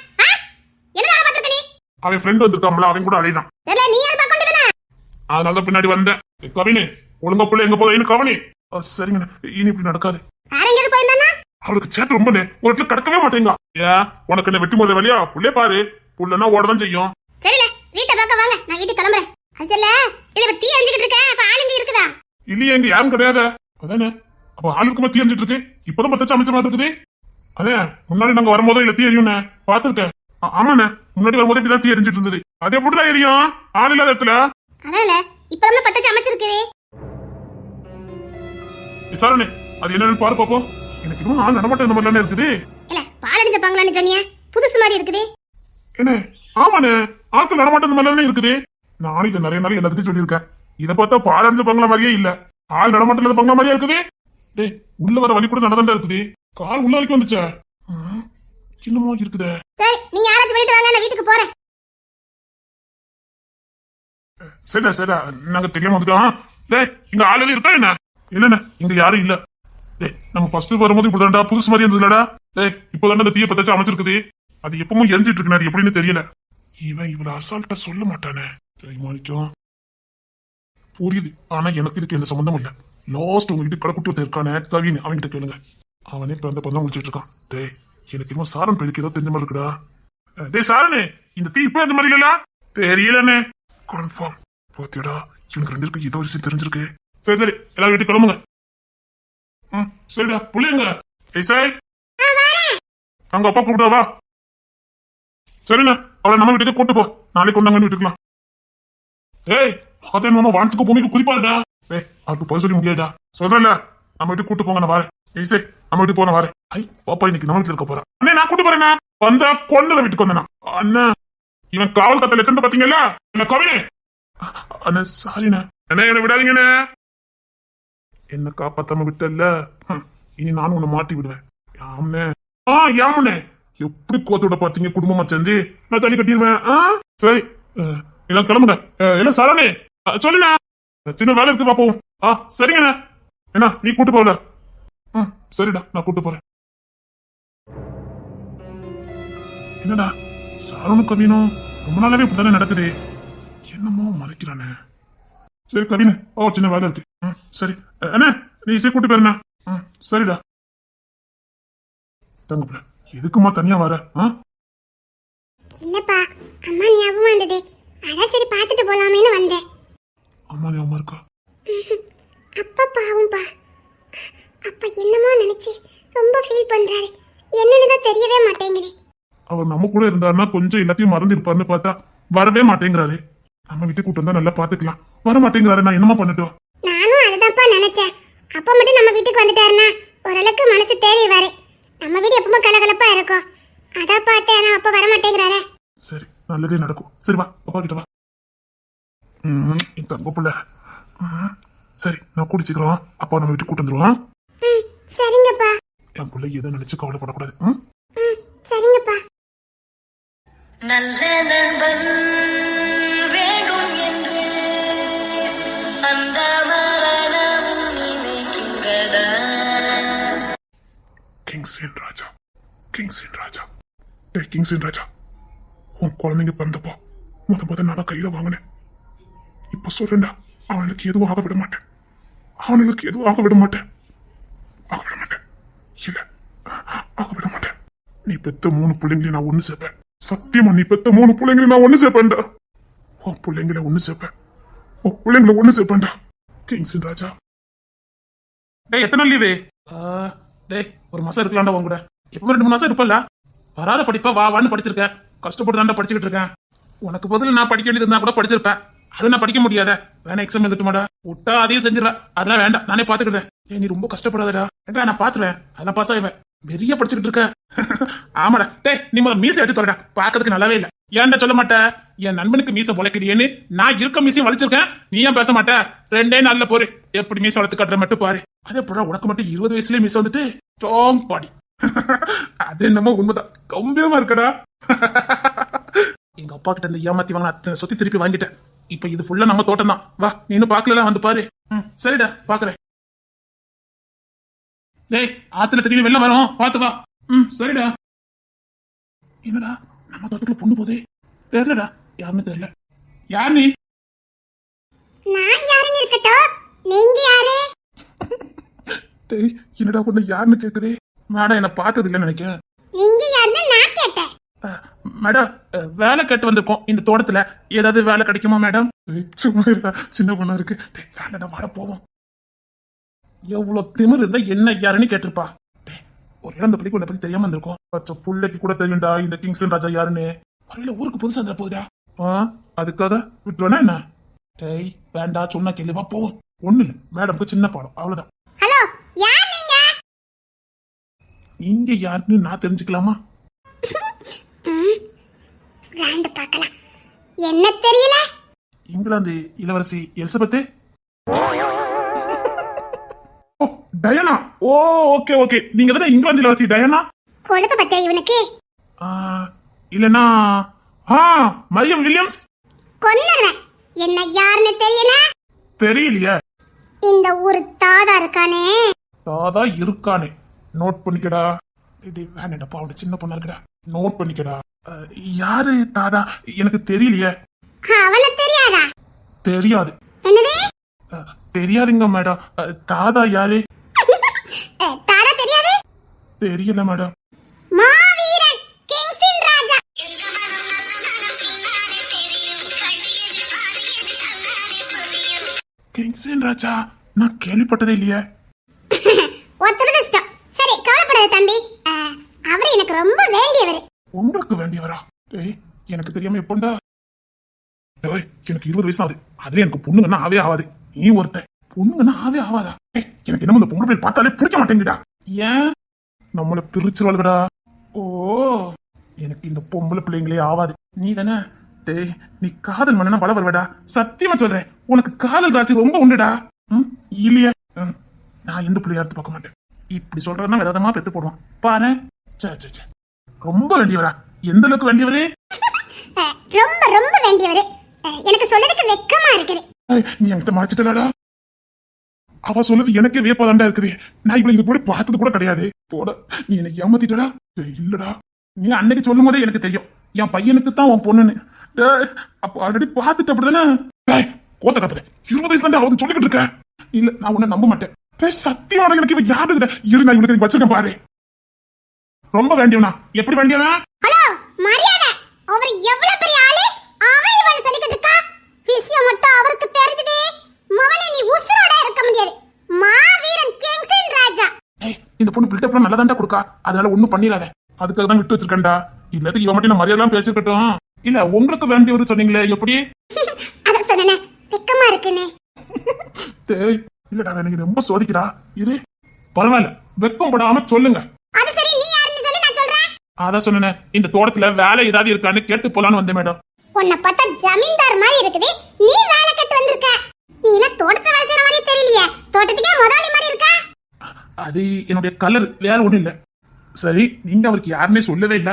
என்னடா பாத்துக்க நீ? அவன் ஃப்ரெண்ட் வந்திருக்காம்ல, அவன் கூட அழைதான். தெரியல, நீ யார பார்க்க வேண்டியதானே? அதனால தான் பின்னாடி வந்தேன். கவினே ஒழுங்கா புள்ள எங்க போகுதுன்னு கவனி. சரிங்க, இனி இப்படி நடக்காது. வேற எங்க போயிருந்தானா? அவளுக்கு சேட்டு ரொம்ப ஒரு இடத்துல கடக்கவே மாட்டேங்க. ஏன் உனக்கு என்ன வெட்டி போத வழியா? புள்ளே பாரு, புள்ளனா ஓடதான் செய்யும். தெரியல, வீட்டை பார்க்க வாங்க, நான் வீட்டுக்கு கிளம்புறேன். அசல்ல இதுல தீ எரிஞ்சிட்டு இருக்கேன். அப்ப ஆளுங்க இருக்குதா? இல்லையே, இங்க யாரும் கிடையாது. அதானே, அப்ப ஆளுக்குமா தீ எரிஞ்சிட்டு இருக்கு? இப்பதான் பத்தாச்சு அமைச்சர் மாதிரி இருக்குது. அதே முன்னாடி நாங்க வரும்போதோ இல்ல தீ எரியும் பாத்துருக்கேன். ஆமாண்ணே, முன்னாடி வரும்போது இப்படிதான் தீ எரிஞ்சிட்டு இருந்தது. அது எப்படிதான் எரியும் ஆள் இல்லாத இடத்துல? அதனால இப்பதான் பத்தாச்சு அமைச்சிருக்கு. விசாரணை அது என்னன்னு பாரு பாப்போம். எனக்கு இன்னும் ஆள் நடமாட்டம் இந்த மாதிரி இருக்குது. இல்ல பால் அடிச்ச பங்களான்னு சொன்னியா, புதுசு மாதிரி இருக்குது. என்ன? ஆமாண்ணே, ஆட்கள் நடமாட்டம் இந்த மாதிரி இருக்குது. நானும் இதை நிறைய நாள் எல்லாத்துக்கும் சொல்லியிருக்கேன். இதை பார்த்தா பால் அடிச்ச பங்களா மாதிரியே இல்ல, ஆள் நடமாட்டம் இல்லாத பங்களா மாதிரியே இருக்குது. டேய், உள்ள வர வழி கூட நடந்தா இருக்குது. கால் உள்ள வரைக்கும் வந்துச்சா? சின்னமா இருக்குதே. சரி, நீங்க யாராச்சும் போயிட்டு வாங்க, நான் வீட்டுக்கு போறேன். சரிடா சரிடா, நாங்க தெரியாம வந்துட்டோம். டேய், இங்க ஆளு இருக்கா என்ன? இல்லண்ணே, இங்க யாரும் இல்ல. டேய், நம்ம ஃபர்ஸ்ட் வரும்போது இப்படிதான்டா புதுசு மாதிரி இருந்ததுலடா. டேய், இப்போதான் அந்த தீய பத்தாச்சு அமைச்சிருக்குது. அது எப்பவும் எரிஞ்சிட்டு இருக்கு, எப்படின்னு தெரியல. இவன் இவ்வளவு அசால்ட்டா சொல்ல மாட்டானே. மாணிக்கம் புரியுது, ஆனா எனக்கு இதுக்கு எந்த சம்பந்தம் இல்ல. லாஸ்ட் உங்க வீட்டு கடை குட்டி இருக்கானே கவின், அவன்கிட்ட கேளுங்க. அவனே இப்ப அந்த பந்தம் முடிச்சிட்டு இருக்கான். டேய், எனக்கு இன்னும் சாரன் பேருக்கு ஏதோ தெரிஞ்ச மாதிரி இருக்குடா. டேய் சாரனே, இந்த தீ இப்ப அந்த மாதிரி இல்ல தெரியலண்ணே. கன்ஃபார்ம் பாத்தியடா, இவனுக்கு ரெண்டு பேருக்கு ஏதோ ஒரு விஷயம் தெரிஞ்சிருக்கு. சரி சரி, எல்லாரும் வீட்டுக்கு கிளம்புங்க. சரிடா, புள்ளிங்க. ஏய் சாய், அங்க அப்பா கூப்பிடுவா. சரிண்ணா, அவளை நம்ம வீட்டுக்கு கூட்டு போ, நாளைக்கு கொண்டாங்கன்னு வீட்டுக்கலாம். ஏய், அதே மாமா வானத்துக்கு பூமிக்கு குதிப்பாருடா. ஏய், அவருக்கு போய் சொல்லி முடியாதா? சொல்றேன்ல, நம்ம வீட்டுக்கு கூட்டு போங்க, நான் வரேன். ஏய் சாய், நம்ம வீட்டுக்கு போன வரேன். ஐ பாப்பா இன்னைக்கு நம்ம வீட்டுல இருக்க போறேன். அண்ணே நான் கூட்டு போறேண்ணா. வந்தா கொண்டல வீட்டுக்கு வந்தேண்ணா. அண்ணா, இவன் காவல் கத்த லட்சம் பாத்தீங்கல்ல, என்ன கவினே? அண்ணா சாரிண்ணா. என்ன என்ன விடாதீங்கண்ணே. என்ன காப்பாத்தாம விட்டல்ல, இனி நானும் உன்னை மாட்டி விடுவேன். யாமனே யாமனே, எப்படி கோத்து விட பாத்தீங்க குடும்பமா சேர்ந்து? நான் தண்ணி கட்டிடுவேன். சரி, எல்லாம் கிளம்புங்க. எல்லாம் சரணே சொல்லுண்ணா, சின்ன வேலை இருக்கு பாப்போம். சரிங்கண்ணா. என்ன நீ கூட்டு போகல? சரிடா, நான் கூட்டு போறேன். என்னடா சாரனும் கவினும் ரொம்ப நாளாவே இப்படித்தானே நடக்குது. என்னமோ மறைக்கிறானே. சரி கவினு, சின்ன வேலை இருக்கு. சரி அண்ணா, நீ இசை கூட்டு போயிருண்ணா. சரிடா. தங்கப்புல எதுக்குமா தனியா வர? இல்லப்பா, அம்மா ஞாபகம் வந்தது, அதான் சரி பார்த்துட்டு போலாமேன்னு வந்தேன். அம்மா ஞாபகம் இருக்கா? அப்பா பாவம்பா, அப்பா என்னமோ நினைச்சு ரொம்ப ஃபீல் பண்றாரு. என்னன்னு தான் தெரியவே மாட்டேங்குது. அவர் நம்ம கூட இருந்தாருன்னா கொஞ்சம் எல்லாத்தையும் மறந்துருப்பாருன்னு பார்த்தா வரவே மாட்டேங்கிறாரு. நம்ம வீட்டுக்கு கூட்டு வந்தா நல்லா பாத்துக்கலாம், வர மாட்டேங்கிறாரு. நான் என்னமா பண்ணட்டும்? நானும் அதுதான்ப்பா நினைச்சேன். அப்பா மட்டும் நம்ம வீட்டுக்கு வந்துட்டாருன்னா ஓரளவுக்கு மனசு தேறிடுவாரு. நம்ம வீடு எப்பவுமே கலகலப்பா இருக்கும். அதான் பார்த்தேன், ஆனா அப்பா வர மாட்டேங்கிறாரே. சரி, நல்லதே நடக்கும். சரி வா, அப்பா கிட்ட வா. இந்த தங்கப்புல சரி, நான் கூடி சீக்கிரம் அப்பா நம்ம வீட்டுக்கு கூட்டு வந்துருவான். சரிங்கப்பா. என் பிள்ளை எதை நினைச்சு கவலைப்படக்கூடாது. சரிங்கப்பா. நல்ல நண்பன் வேண்டும் என்று அந்த மரணம் நினைக்கின்றதா? கிங்ஸ்லின் ராஜா, கிங்ஸ்லின் ராஜா, டேய் கிங்ஸ்லின் ராஜா, உன் குழந்தைங்க பிறந்தப்போ முத நான் கையில வாங்கினேன். இப்ப சொல்றேன்டா, அவனுக்கு எதுவும் ஆக விட மாட்டேன். அவனுக்கு எதுவும் ஆக விட மாட்டேன். ஆக விட மாட்டேன். இல்ல, ஆக விட மாட்டேன். நீ பெத்த 3 பிள்ளைங்களையும் நான் ஒண்ணு சேர்ப்பேன். சத்தியமா நீ பெத்த 3 பிள்ளைங்களையும் நான் ஒண்ணு சேர்ப்பேன்டா. உன் பிள்ளைங்களை ஒண்ணு சேர்ப்பேன். உன் பிள்ளைங்களை ஒண்ணு சேர்ப்பேன்டா. கிங்ஸ்லின் ராஜா. டேய் எத்தனை லீவு? டேய் ஒரு மாசம் இருக்கலாம்டா உன் கூட. எப்பவுமே 2 மாசம் இருப்பல்ல. வராத படிப்பா வா வான்னு படிச்சிருக்கேன். கஷ்டப்பட்டு தாண்டா படிச்சுக்கிட்டு இருக்கேன். உனக்கு பதில் நான் படிக்க வேண்டியது இருந்தா கூட படிச்சிருப்பேன். அது நான் படிக்க முடியாத. வேணா எக்ஸாம் எழுதிட்டுமாடா. விட்டா அதையும் செஞ்சிடறேன். அதெல்லாம் வேண்டாம், நானே பாத்துக்கிட்டேன். நீ ரொம்ப கஷ்டப்படாதடா. நான் பாத்துருவேன். அதெல்லாம் பாஸ் ஆயிடுவேன். வெறிய படிச்சுக்கிட்டு இருக்க. ஆமாடா. டேய் நீ முதல்ல மீசை வச்சு தொடடா. பாக்கிறதுக்கு நல்லாவே இல்ல. ஏன்டா சொல்ல மாட்டேன்? என் நண்பனுக்கு மீசை பொழைக்கிறியேன்னு நான் இருக்க மீசையும் வலிச்சிருக்கேன். நீ ஏன் பேச மாட்டேன்? 2 நாள்ல போரு. எப்படி மீசை வளர்த்து கட்டுற மட்டும் பாரு. அதே போல உனக்கு மட்டும் 20 வயசுலயே மீசை வந்துட்டு ஸ்ட்ராங் பாடி. அது என்னமோ உண்மைதான். கம்பீரமா இருக்கடா. எங்க அப்பா கிட்ட இருந்து ஏமாத்தி வாங்கின அத்தனை சொத்தி திருப்பி வாங்கிட்டேன். இப்ப இது ஃபுல்லா நம்ம தோட்டம் தான். வா, நீ இன்னும் பாக்கல, வந்து பாரு. சரிடா, பாக்குறேன். டேய் ஆத்துல திரும்பி வெளில வரும், பாத்து வா. சரிடா. என்னடா நம்ம தோட்டத்துல பொண்ணு போதே? தெரியலடா, யாருன்னு தெரியல. யார் நீ? நான் யாருன்னு இருக்கட்டும், நீங்க யாரு? டேய் என்னடா பொண்ணு யாருன்னு கேக்குதே? மேடம் என்ன பார்த்தது இல்லைன்னு நினைக்கிறேன். நீங்க யாருன்னு நான் கேட்டேன். மேடம் வேலை கேட்டு வந்திருக்கோம் இந்த தோட்டத்துல. ஏதாவது வேலை கிடைக்குமா மேடம்? சும்மா இருக்கா, சின்ன பொண்ணா இருக்கு. வேலை வாட போவோம். எவ்வளவு திமிர் இருந்தா என்ன யாருன்னு கேட்டிருப்பா. ஒரு இடம் இந்த பள்ளிக்கூட பத்தி தெரியாம இருந்திருக்கும். பச்சை புள்ளைக்கு கூட தெரியும்டா இந்த கிங்ஸ்லின் ராஜா யாருன்னு. வரையில ஊருக்கு புதுசா இருந்த போகுதா? அதுக்காக விட்டுருவேனா என்ன? டேய் வேண்டா, சொன்னா கேள்விவா போவோம். ஒண்ணு இல்ல, மேடம்க்கு சின்ன பாடம், அவ்வளவுதான். ஹலோ, யார் நீங்க? நீங்க யாருன்னு நான் தெரிஞ்சுக்கலாமா? ராண்டு பார்க்கலாம். என்ன தெரியல? இங்கிலாந்து இளவரசி எலிசபெத். ஓ டயானா. ஓ ஓகே ஓகே, நீங்க தானே இங்கிலாந்து இளவரசி டயானா? கொழுப்ப பத்தியா இவனுக்கு? இல்லனா மரியம் வில்லியம்ஸ். கொன்னுறேன். என்ன யாருன்னு தெரியல? தெரியலையே. இந்த ஒரு தாதா இருக்கானே. தாதா இருக்கானே, நோட் பண்ணிக்கடா. இது வேணடப்பா, அவட சின்ன பொண்ணா இருக்கடா. நோட் பண்ணிக்கடா. யாரு தாதா? எனக்கு தெரியலையே. அவன தெரியாதா? தெரியாது. என்னது? தெரியாதுங்க மேடம். தாதா யாரு? தாதா தெரியாது? தெரியல மேடம். மாவீரன் கிங்ஸ்லின் ராஜா. கிங்ஸ்லின் ராஜா நான் கேள்விப்பட்டதே இல்லையே. ஒத்துறது இஷ்டம். சரி கவலைப்படாத தம்பி. அவர் எனக்கு ரொம்ப வேண்டியவர். உங்களுக்கு வேண்டியவரா? ஏய் எனக்கு தெரியாம எப்போண்டா? ஏய் எனக்கு 20 வயசு ஆகுது. அதுல எனக்கு பொண்ணுங்கன்னா ஆவே ஆகாது. நீ ஒருத்த பொண்ணுங்கன்னா ஆவே ஆகாதா? எனக்கு என்ன இந்த பொண்ணு போய் பார்த்தாலே பிடிக்க மாட்டேங்குதா? ஏன் நம்மள பிரிச்சுருவாளுடா? ஓ எனக்கு இந்த பொம்பளை பிள்ளைங்களே ஆவாது. நீ தானே? டேய் நீ காதல் மன்னனா வள வருவடா. சத்தியமா சொல்றேன், உனக்கு காதல் ராசி ரொம்ப உண்டுடா. இல்லையா? நான் எந்த பிள்ளையா எடுத்து பார்க்க மாட்டேன். இப்படி சொல்றதுனா விதமா பெத்து போடுவான் பாரு. சே ரொம்ப வேண்டியவரா? எந்த அளவுக்கு வேண்டியவரே? ரொம்ப ரொம்ப வேண்டியவர். எனக்கு சொல்றதுக்கு வெக்கமா இருக்குது. நீ என்கிட்ட மாச்சிட்டலடா. அவ சொல்லுது எனக்கே வியப்பாதாண்டா இருக்குது. நான் இவளை இது கூட பார்த்தது கூட கிடையாது. போட நீ எனக்கு ஏமாத்திட்டடா. இல்லடா, நீ அன்னைக்கு சொல்லும் போதே எனக்கு தெரியும் என் பையனுக்கு தான் உன் பொண்ணுன்னு. அப்ப ஆல்ரெடி பார்த்துட்டு அப்படிதானே? கோத்த கப்பது 20 வயசு தாண்டா அவளுக்கு சொல்லிக்கிட்டு இருக்கேன். இல்ல நான் உன்னை நம்ப மாட்டேன். சத்தியமான எனக்கு இவன் யாரு இரு, நான் இவனுக்கு வச்சிருக்கேன் பாரு. ரொம்ப வேண்டியவனா? எப்படி வேண்டியவனா? ஹலோ, மரியாதை. அவர் எவ்வளவு பெரிய ஆளு, அவன் இவன் சொல்லிக்கிட்டு இருக்கா. விஷயம் மட்டும் அவருக்கு தெரிஞ்சதே, மவனே நீ உசுரோட இருக்க முடியாது. மாவீரன் கிங்ஸ்லின் ராஜா. இந்த பொண்ணு பில்டப்லாம் நல்லா தான்டா கொடுக்கா, அதனால ஒண்ணும் பண்ணிடாத. அதுக்காக தான் விட்டு வச்சிருக்கேன்டா. இல்லதுக்கு இவன் மட்டும் நான் மரியாதைலாம் பேசிருக்கட்டும். இல்ல உங்களுக்கு வேண்டியவர் சொன்னீங்களே, எப்படி? அத சொன்னனே, வெக்கமா இருக்குனே. டேய் இல்லடா, எனக்கு ரொம்ப சோதிக்கிறா. இரு, பரவாயில்ல, வெக்கம் படாம சொல்லுங்க. அது சரி, நீ யாருன்னு சொல்லி நான் சொல்றேன். அதான் சொன்னேன், இந்த தோட்டத்துல வேலை ஏதாவது இருக்கான்னு கேட்டு போலான்னு வந்தேன் மேடம். உன்னை பார்த்தா ஜமீன்தார் மாதிரி இருக்குது, நீ வேலை கட்டு வந்திருக்க. நீ என்ன தோட்டத்தை வேலை செய்யற மாதிரி தெரியலையே, தோட்டத்துக்கே முதலாளி மாதிரி இருக்க. அது என்னுடைய கலர், வேற ஒண்ணும் இல்ல. சரி, நீங்க அவருக்கு யாருன்னே சொல்லவே இல்ல.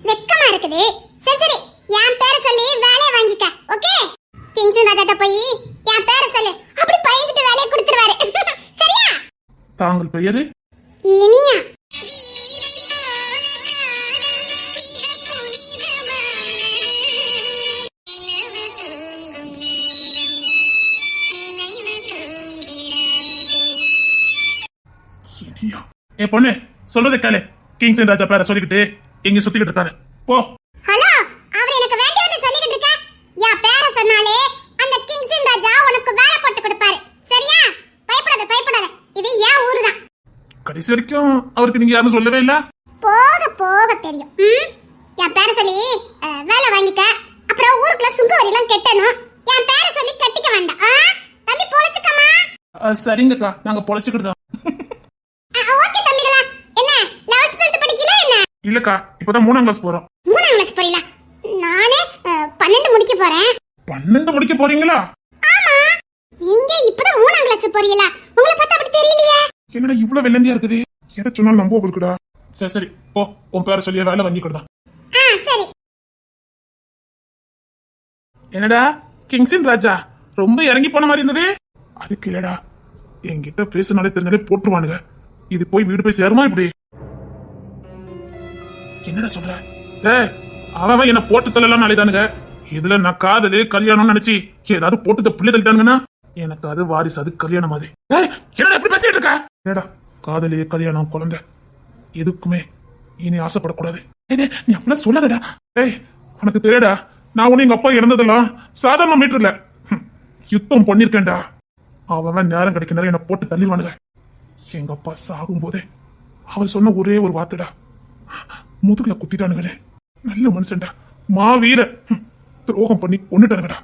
வெக்கமா இருக்குது. சரி சரி, என் பேரை சொல்லி வேலையை வாங்கிக்க. ஓகே, கிங்ஸ் ராஜாட்ட போய் என் பேரை சொல்லு, அப்படி பையன்கிட்ட வேலையை கொடுத்துருவாரு. சரியா? தாங்கள் பெயரு? இனியா. இனியா. ஏ பொண்ணு, சொல்றதை கேளு. கிங்ஸ் ராஜா பேரை சொல்லிக்கிட்டு இங்க சுத்திக்கிட்டு இருக்காரு. போ. ஹலோ, அவர் எனக்கு வேண்டியவன்னு சொல்லிக்கிட்டு இருக்க. என் பேரை சொன்னாலே அந்த கிங்ஸ் ராஜா உனக்கு வேலை போட்டு கொடுப்பாரு. சரியா? பயப்படாத பயப்படாத, இது என் ஊரு தான். கடைசி வரைக்கும் அவருக்கு நீங்க யாரும் சொல்லவே இல்ல. போக போக தெரியும். என் பேரை சொல்லி வேலை வாங்கிக்க. அப்புறம் ஊருக்குள்ள சுங்க வரியெல்லாம் கட்டணும். என் பேரை சொல்லி கட்டிக்க வேண்டாம். தம்பி பொழைச்சுக்கமா. சரிங்கக்கா, நாங்க பொழைச்சுக்கிட்டு தான். ஓகே தம்பிகளா. என்ன 11th 12th படிக்கல என்ன? இல்லக்கா, இப்பதான் 3ஆம் கிளாஸ் போறோம். 3ஆம் கிளாஸ் போறீங்களா? நானே 12 முடிக்க போறேன். 12 முடிக்க போறீங்களா? ஆமா, நீங்க இப்பதான் 3ஆம் கிளாஸ் போறீங்களா? உங்களை பார்த்தா அப்படி தெரியலையே. என்னடா இவ்வளவு வெள்ளந்தியா இருக்குது? எதை சொன்னாலும் நம்ப இருக்குடா. சரி சரி, போ, உன் பேரை சொல்லிய வேலை வாங்கிக்கிட்டு. சரி. என்னடா கிங்ஸின் ராஜா ரொம்ப இறங்கி போன மாதிரி இருந்தது? அதுக்கு இல்லடா, என்கிட்ட பேசினாலே தெரிஞ்சாலே போட்டுருவானுங்க. இது போய் வீடு போய் சேருமா இப்படி? என்னடா சொல்ற? ஏய், அவன் என்ன போட்டு தள்ளலாம் நாளைதானுங்க. இதுல நான் காதலு கல்யாணம்னு நினைச்சு ஏதாவது போட்டு புள்ளி தள்ளிட்டானுங்கன்னா எனக்கு அது வாரிசு, அது கல்யாணம் அது. என்னடா எப்படி பேசிட்டு இருக்கா? ஏடா, காதலு கல்யாணம் குழந்தை எதுக்குமே இனி ஆசைப்படக்கூடாது. நீ அப்படிலாம் சொல்லாதடா. ஏய், உனக்கு தெரியாடா, நான் ஒண்ணு எங்க அப்பா இறந்ததெல்லாம் சாதாரண மீட்டர்ல யுத்தம் பண்ணிருக்கேன்டா. அவன் நேரம் கிடைக்க நேரம் என்ன போட்டு தள்ளிடுவானுங்க. எங்க அப்பா சாகும் போதே அவர் சொன்ன ஒரே ஒரு வார்த்தைடா, முதுகுல குத்திட்டானுங்களே. நல்ல மனுஷன்டா, மாவீர. துரோகம் பண்ணி கொண்டுட்டானுங்கடா.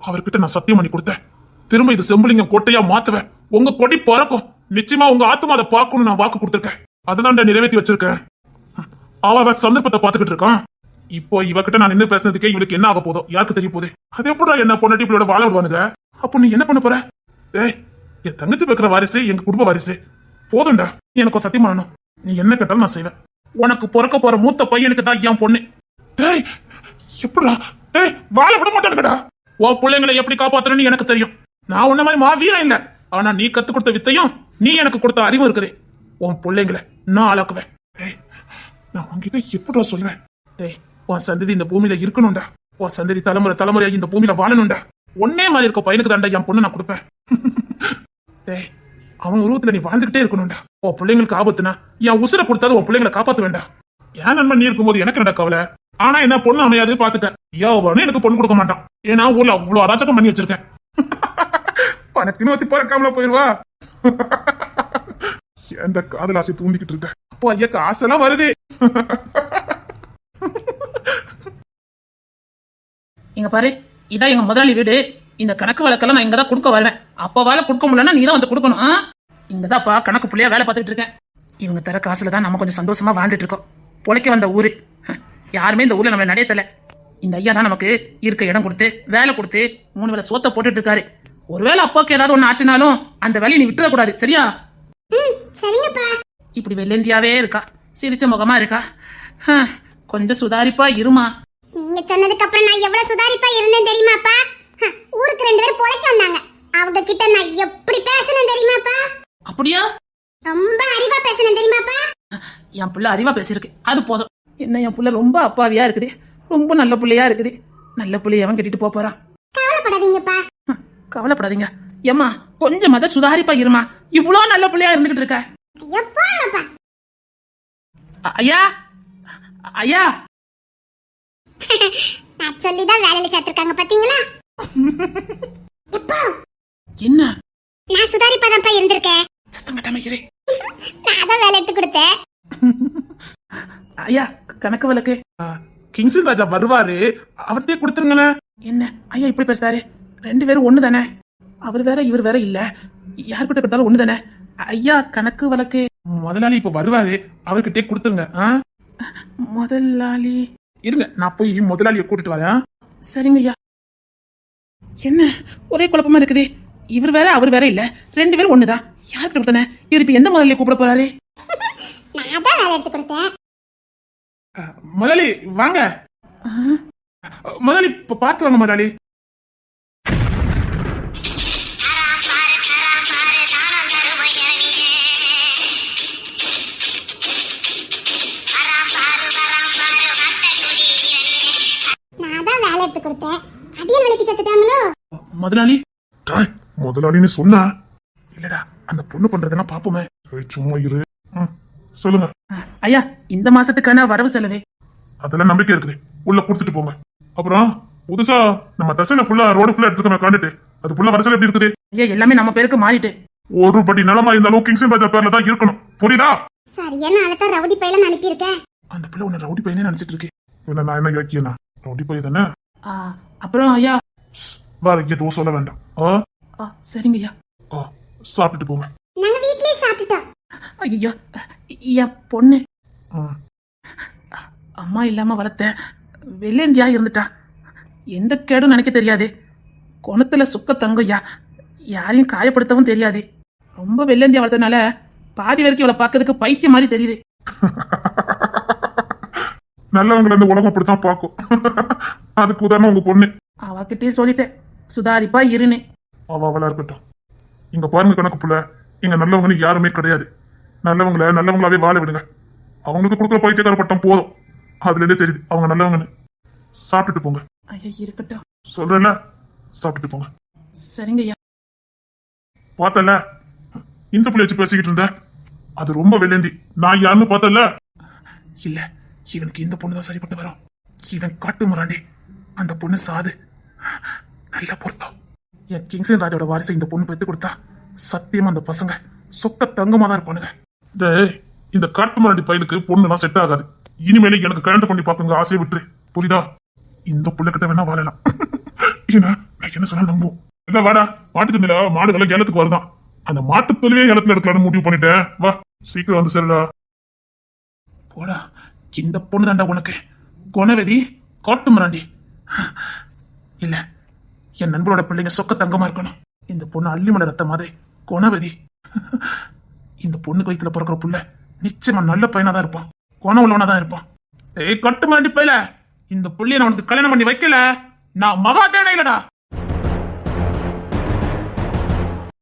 அவர்கிட்ட நான் சத்தியம் பண்ணி கொடுத்தேன், திரும்ப இது செம்புலிங்க கோட்டையா மாத்துவேன், உங்க கொடி பறக்கும், நிச்சயமா உங்க ஆத்மா அதை பார்க்கணும்னு நான் வாக்கு கொடுத்திருக்கேன். அதுதான் நிறைவேற்றி வச்சிருக்கேன். அவன் சந்தர்ப்பத்தை பார்த்துக்கிட்டு இருக்கான். இப்போ இவகிட்ட நான் நின்று பேசுனதுக்கே இவனுக்கு என்ன ஆக போதோ யாருக்கு தெரிய போகுது. அது எப்படா என்ன பொண்ணாட்டி இப்படியோட வாழ விடுவானுங்க? அப்போ நீ என்ன பண்ண போற? ஏய், என் தங்கச்சி வைக்கிற வாரிசு எங்க குடும்ப வாரிசு. போதும்டா, நீ எனக்கு சத்தியம் பண்ணணும். நீ என்ன கேட்டாலும் நான் செய்வேன். உனக்கு பிறக்க போற மூத்த பையனுக்கு தான் என் பொண்ணு. டேய், எப்படா? டேய், வாழ விட மாட்டானுங்கடா. உன் பிள்ளைங்களை எப்படி காப்பாத்தணும்னு எனக்கு தெரியும். நான் உன்ன மாதிரி மாவீரன் இல்ல, ஆனா நீ கத்து கொடுத்த வித்தையும் நீ எனக்கு கொடுத்த அறிவும் இருக்குது. உன் பிள்ளைங்களை நான் ஆளாக்குவேன். டேய், நான் உன்கிட்ட எப்படா சொல்லுவேன்? டேய், உன் சந்ததி இந்த பூமியில இருக்கணும்டா. உன் சந்ததி தலைமுறை தலைமுறையா இந்த பூமியில வாழணும்டா. ஒன்னே மாதிரி இருக்க பையனுக்கு தாண்டா என் பொண்ணு நான் கொடுப்பேன். டேய், அவன் உருவத்துல நீ வாழ்ந்துகிட்டே இருக்கணும்டா. உன் பிள்ளைங்களுக்கு ஆபத்துனா என் உசுரை கொடுத்தாது உன் பிள்ளைங்களை காப்பாத்த வேண்டாம். என் நண்பன் நீ இருக்கும்போது எனக்கு என்னடா கவலை? ஆனா என்ன பொண்ணு அமையாது பாத்துக்க. எவனும் எனக்கு பொண்ணு கொடுக்க மாட்டான். ஏன்னா ஊர்ல அவ்வளவு அராஜகம் பண்ணி வச்சிருக்கேன். பணத்தின்னு வச்சு பறக்காமல போயிருவா. எந்த காதல் ஆசை தூண்டிக்கிட்டு இருக்க? அப்போ ஐயா காசெல்லாம் வருது. இங்க பாரு, இதான் எங்க முதலாளி வீடு. இந்த கணக்கு வழக்கெல்லாம் நான் இங்கதான் கொடுக்க வருவேன். அப்ப வேலை கொடுக்க முடியலன்னா நீ தான் வந்து கொடுக்கணும். இங்கதான்ப்பா கணக்கு புள்ளையா வேலை பார்த்துட்டு இருக்கேன். இவங்க தர காசுல தான் நம்ம கொஞ்சம் சந்தோஷமா வாழ்ந்துட்டு இருக்கோம். பொழைக்க வந்த ஊரு. யாருமே இந்த ஊர்ல நம்மள நடையத்தல. இந்த ஐயா தான் நமக்கு இருக்க இடம் கொடுத்து வேலை கொடுத்து 3 வேளை சோத்த போட்டுட்டு இருக்காரு. ஒருவேளை அப்பாவுக்கு ஏதாவது ஒண்ணு ஆச்சுனாலும் அந்த வேலையை நீ விட்டுறக்கூடாது. சரியா? சரிங்கப்பா. இப்படி வெள்ளந்தியாவே இருக்கா, சிரிச்ச முகமா இருக்கா. கொஞ்சம் சுதாரிப்பா இருமா. நீங்க சொன்னதுக்கு அப்புறம் நான் எவ்வளவு சுதாரிப்பா இருந்தேன் தெரியுமாப்பா? ஊருக்கு 2 பேர் பொழைக்க வந்தாங்க. அவங்க கிட்ட நான் எப்படி பேசணும் தெரியுமாப்பா? அப்படியா? ரொம்ப அறிவா பேசணும் தெரியுமாப்பா? என் புள்ள அறிவா பேசியிருக்கு, அது போதும். என்ன என் புள்ள ரொம்ப அப்பாவியா இருக்குது, ரொம்ப நல்ல புள்ளையா இருக்குது. நல்ல புள்ளைய அவன் கட்டிட்டு போறான். கவலைப்படாதீங்கப்பா. கவலைப்படாதீங்க. ஏம்மா கொஞ்சம் சுதாரிப்பா இருமா. இவ்வளவு நல்ல பிள்ளையா இருந்துகிட்டு இருக்க? ஐயோ போங்கப்பா. ஐயா ஐயா நான் சொல்லிதான் வேலையில சேர்த்திருக்காங்க பாத்தீங்களா? எப்போ என்ன நான் சுதாரிப்பாதான்ப்பா இருந்திருக்கேன். சத்தம் கட்டாம இரு. நான் தான் வேலை எடுத்து கொடுத்தேன். ஐயா கணக்கு வழக்கு கிங்ஸன் ராஜா வருவாரு, அவர்கிட்டயே கொடுத்துருங்களேன். என்ன ஐயா இப்படி பேசுறாரு? 2 பேரும் ஒண்ணு தானே? அவர் வேற இவர் வேற இல்ல, யார்கிட்ட கொடுத்தாலும் ஒண்ணு தானே ஐயா. கணக்கு வழக்கு முதலாளி இப்ப வருவாரு, அவர்கிட்டயே கொடுத்துருங்க. முதலாளி இருங்க, நான் போய் முதலாளியை கூட்டிட்டு வரேன். சரிங்க ஐயா. என்ன ஒரே குழப்பமா இருக்குது? இவர் வேற அவர் வேற இல்ல, 2 பேரும் ஒண்ணுதான். யார்கிட்ட கொடுத்தானே? இவர் இப்ப எந்த முதலாளி கூப்பிட போறாரு? நான் தான் வேலை எடுத்து கொடுத்தேன். முதலாளி வாங்க. முதலாளி இப்ப பாத்து வாங்க முதலாளி. நான் தான் வேலை எடுத்து கொடுத்தேன். அடியல் விலைக்கு செத்துட்டாங்களோ? முதலாளி முதலாளின்னு சொன்னா இல்லடா, அந்த பொண்ணு பண்றதெல்லாம் பாப்போமே. சும்மா இரு. சொல்லுங்க ஐயா, இந்த மாசத்துக்கான வரவு செலவு அதெல்லாம் நம்பிக்கை இருக்குது, உள்ள கொடுத்துட்டு போங்க. அப்புறம் புதுசா நம்ம தசையில ஃபுல்லா ரோடு ஃபுல்லா எடுத்துக்கோங்க காண்டுட்டு, அது ஃபுல்லா வரசல் எப்படி இருக்குது? ஐயா எல்லாமே நம்ம பேருக்கு மாறிட்டு. ஒரு படி நிலமா இருந்தாலும் கிங்ஸன் ராஜா பேர்ல தான் இருக்கணும், புரியுதா? சரியான ஆளத்தான் ரவுடி பையில அனுப்பியிருக்கேன். அந்த பிள்ளை உன்னை ரவுடி பையனே நினைச்சிட்டு இருக்கு. என்ன நான் என்ன இலக்கியனா ரவுடி பையன் தானே? அப்புறம் ஐயா வேற எதுவும் சொல்ல வேண்டாம். சரிங்க ஐயா. சாப்பிட்டுட்டு போங்க. நாங்க வீட்லயே சாப்பிட்டுட்டோம். ஐயோ என் பொண்ணு ம். அம்மா இல்லாம வளர்த்த வெள்ளேந்தியா இருந்துட்டா. எந்த கேடும் நினைக்க தெரியாது, குணத்துல சுக்க தங்கையா, யாரையும் காயப்படுத்தவும் தெரியாது. ரொம்ப வெள்ளேந்தியா வளர்த்தனால பாதி வரைக்கும் இவளை பார்க்கறதுக்கு பைத்தியம் மாதிரி தெரியுது. நல்லவங்களை இந்த உலகம் அப்படித்தான் பார்க்கும். அதுக்கு உதாரணம் உங்க பொண்ணு. அவகிட்டே சொல்லிட்டேன் சுதாரிப்பா இருன்னு. அவளா இருக்கட்டும். இங்க பாருங்க கணக்கு புள்ள, இங்க நல்லவங்கன்னு யாருமே கிடையாது. நல்லவங்கள நல்லவங்களாவே வாழ விடுங்க. அவங்களுக்கு கொடுக்குற பைத்தியக்கார பட்டம் போதும், அதுல இருந்தே தெரியுது அவங்க நல்லவங்கன்னு. சாப்பிட்டுட்டு போங்க. ஐயா இருக்கட்டும். சொல்றேன்ல, சாப்பிட்டுட்டு போங்க. சரிங்க ஐயா. பார்த்தல இந்த பிள்ளை வச்சு பேசிக்கிட்டு இருந்த, அது ரொம்ப வெள்ளேந்தி. நான் யாருன்னு பார்த்தல. இல்ல, இவனுக்கு இந்த பொண்ணுதான் சரிப்பட்டு வரும். இவன் காட்டு முறாண்டி, அந்த பொண்ணு சாது. நல்ல பொருத்தம். என் கிங்ஸன் ராஜோட வாரிசை இந்த பொண்ணு பெத்து கொடுத்தா சத்தியமா அந்த பசங்க சொக்க தங்கமா தான் இருப்பானுங்க. இந்த காட்டு முறாண்டி பையனுக்கு பொண்ணுலாம் செட் ஆகாது. இனிமேலே எனக்கு கரண்ட் பண்ணி பாக்குங்க, ஆசையை விட்டுரு, புரியுதா? இந்த புள்ளகிட்ட வேணா வாழலாம். ஏன்னா நான் என்ன சொன்னா நம்புவோம். இல்ல வாடா, மாட்டு தண்ணில மாடுகளை ஏலத்துக்கு வருதான். அந்த மாட்டு தொழிலே ஏலத்துல எடுக்கலாம்னு முடிவு பண்ணிட்டேன். வா சீக்கிரம் வந்து சரிடா. போடா, இந்த பொண்ணு தாண்டா உனக்கு குணவதி காட்டு முறாண்டி. இல்ல, என் நண்பரோட பிள்ளைங்க சொக்க தங்கமா இருக்கணும். இந்த பொண்ணு அள்ளிமலை ரத்த மாதிரி குணவதி. இந்த பொண்ணுக்கு வயிற்றுல பிறக்கிற புள்ள நிச்சயமா நல்ல பையனா தான் இருப்பான், குணம் உள்ளவனா தான் இருப்பான். ஏய் கட்டு முறாண்டி பையல, இந்த புள்ளைய நான் உனக்கு கல்யாணம் பண்ணி வைக்கல, நான் மகா தேனை இல்லடா.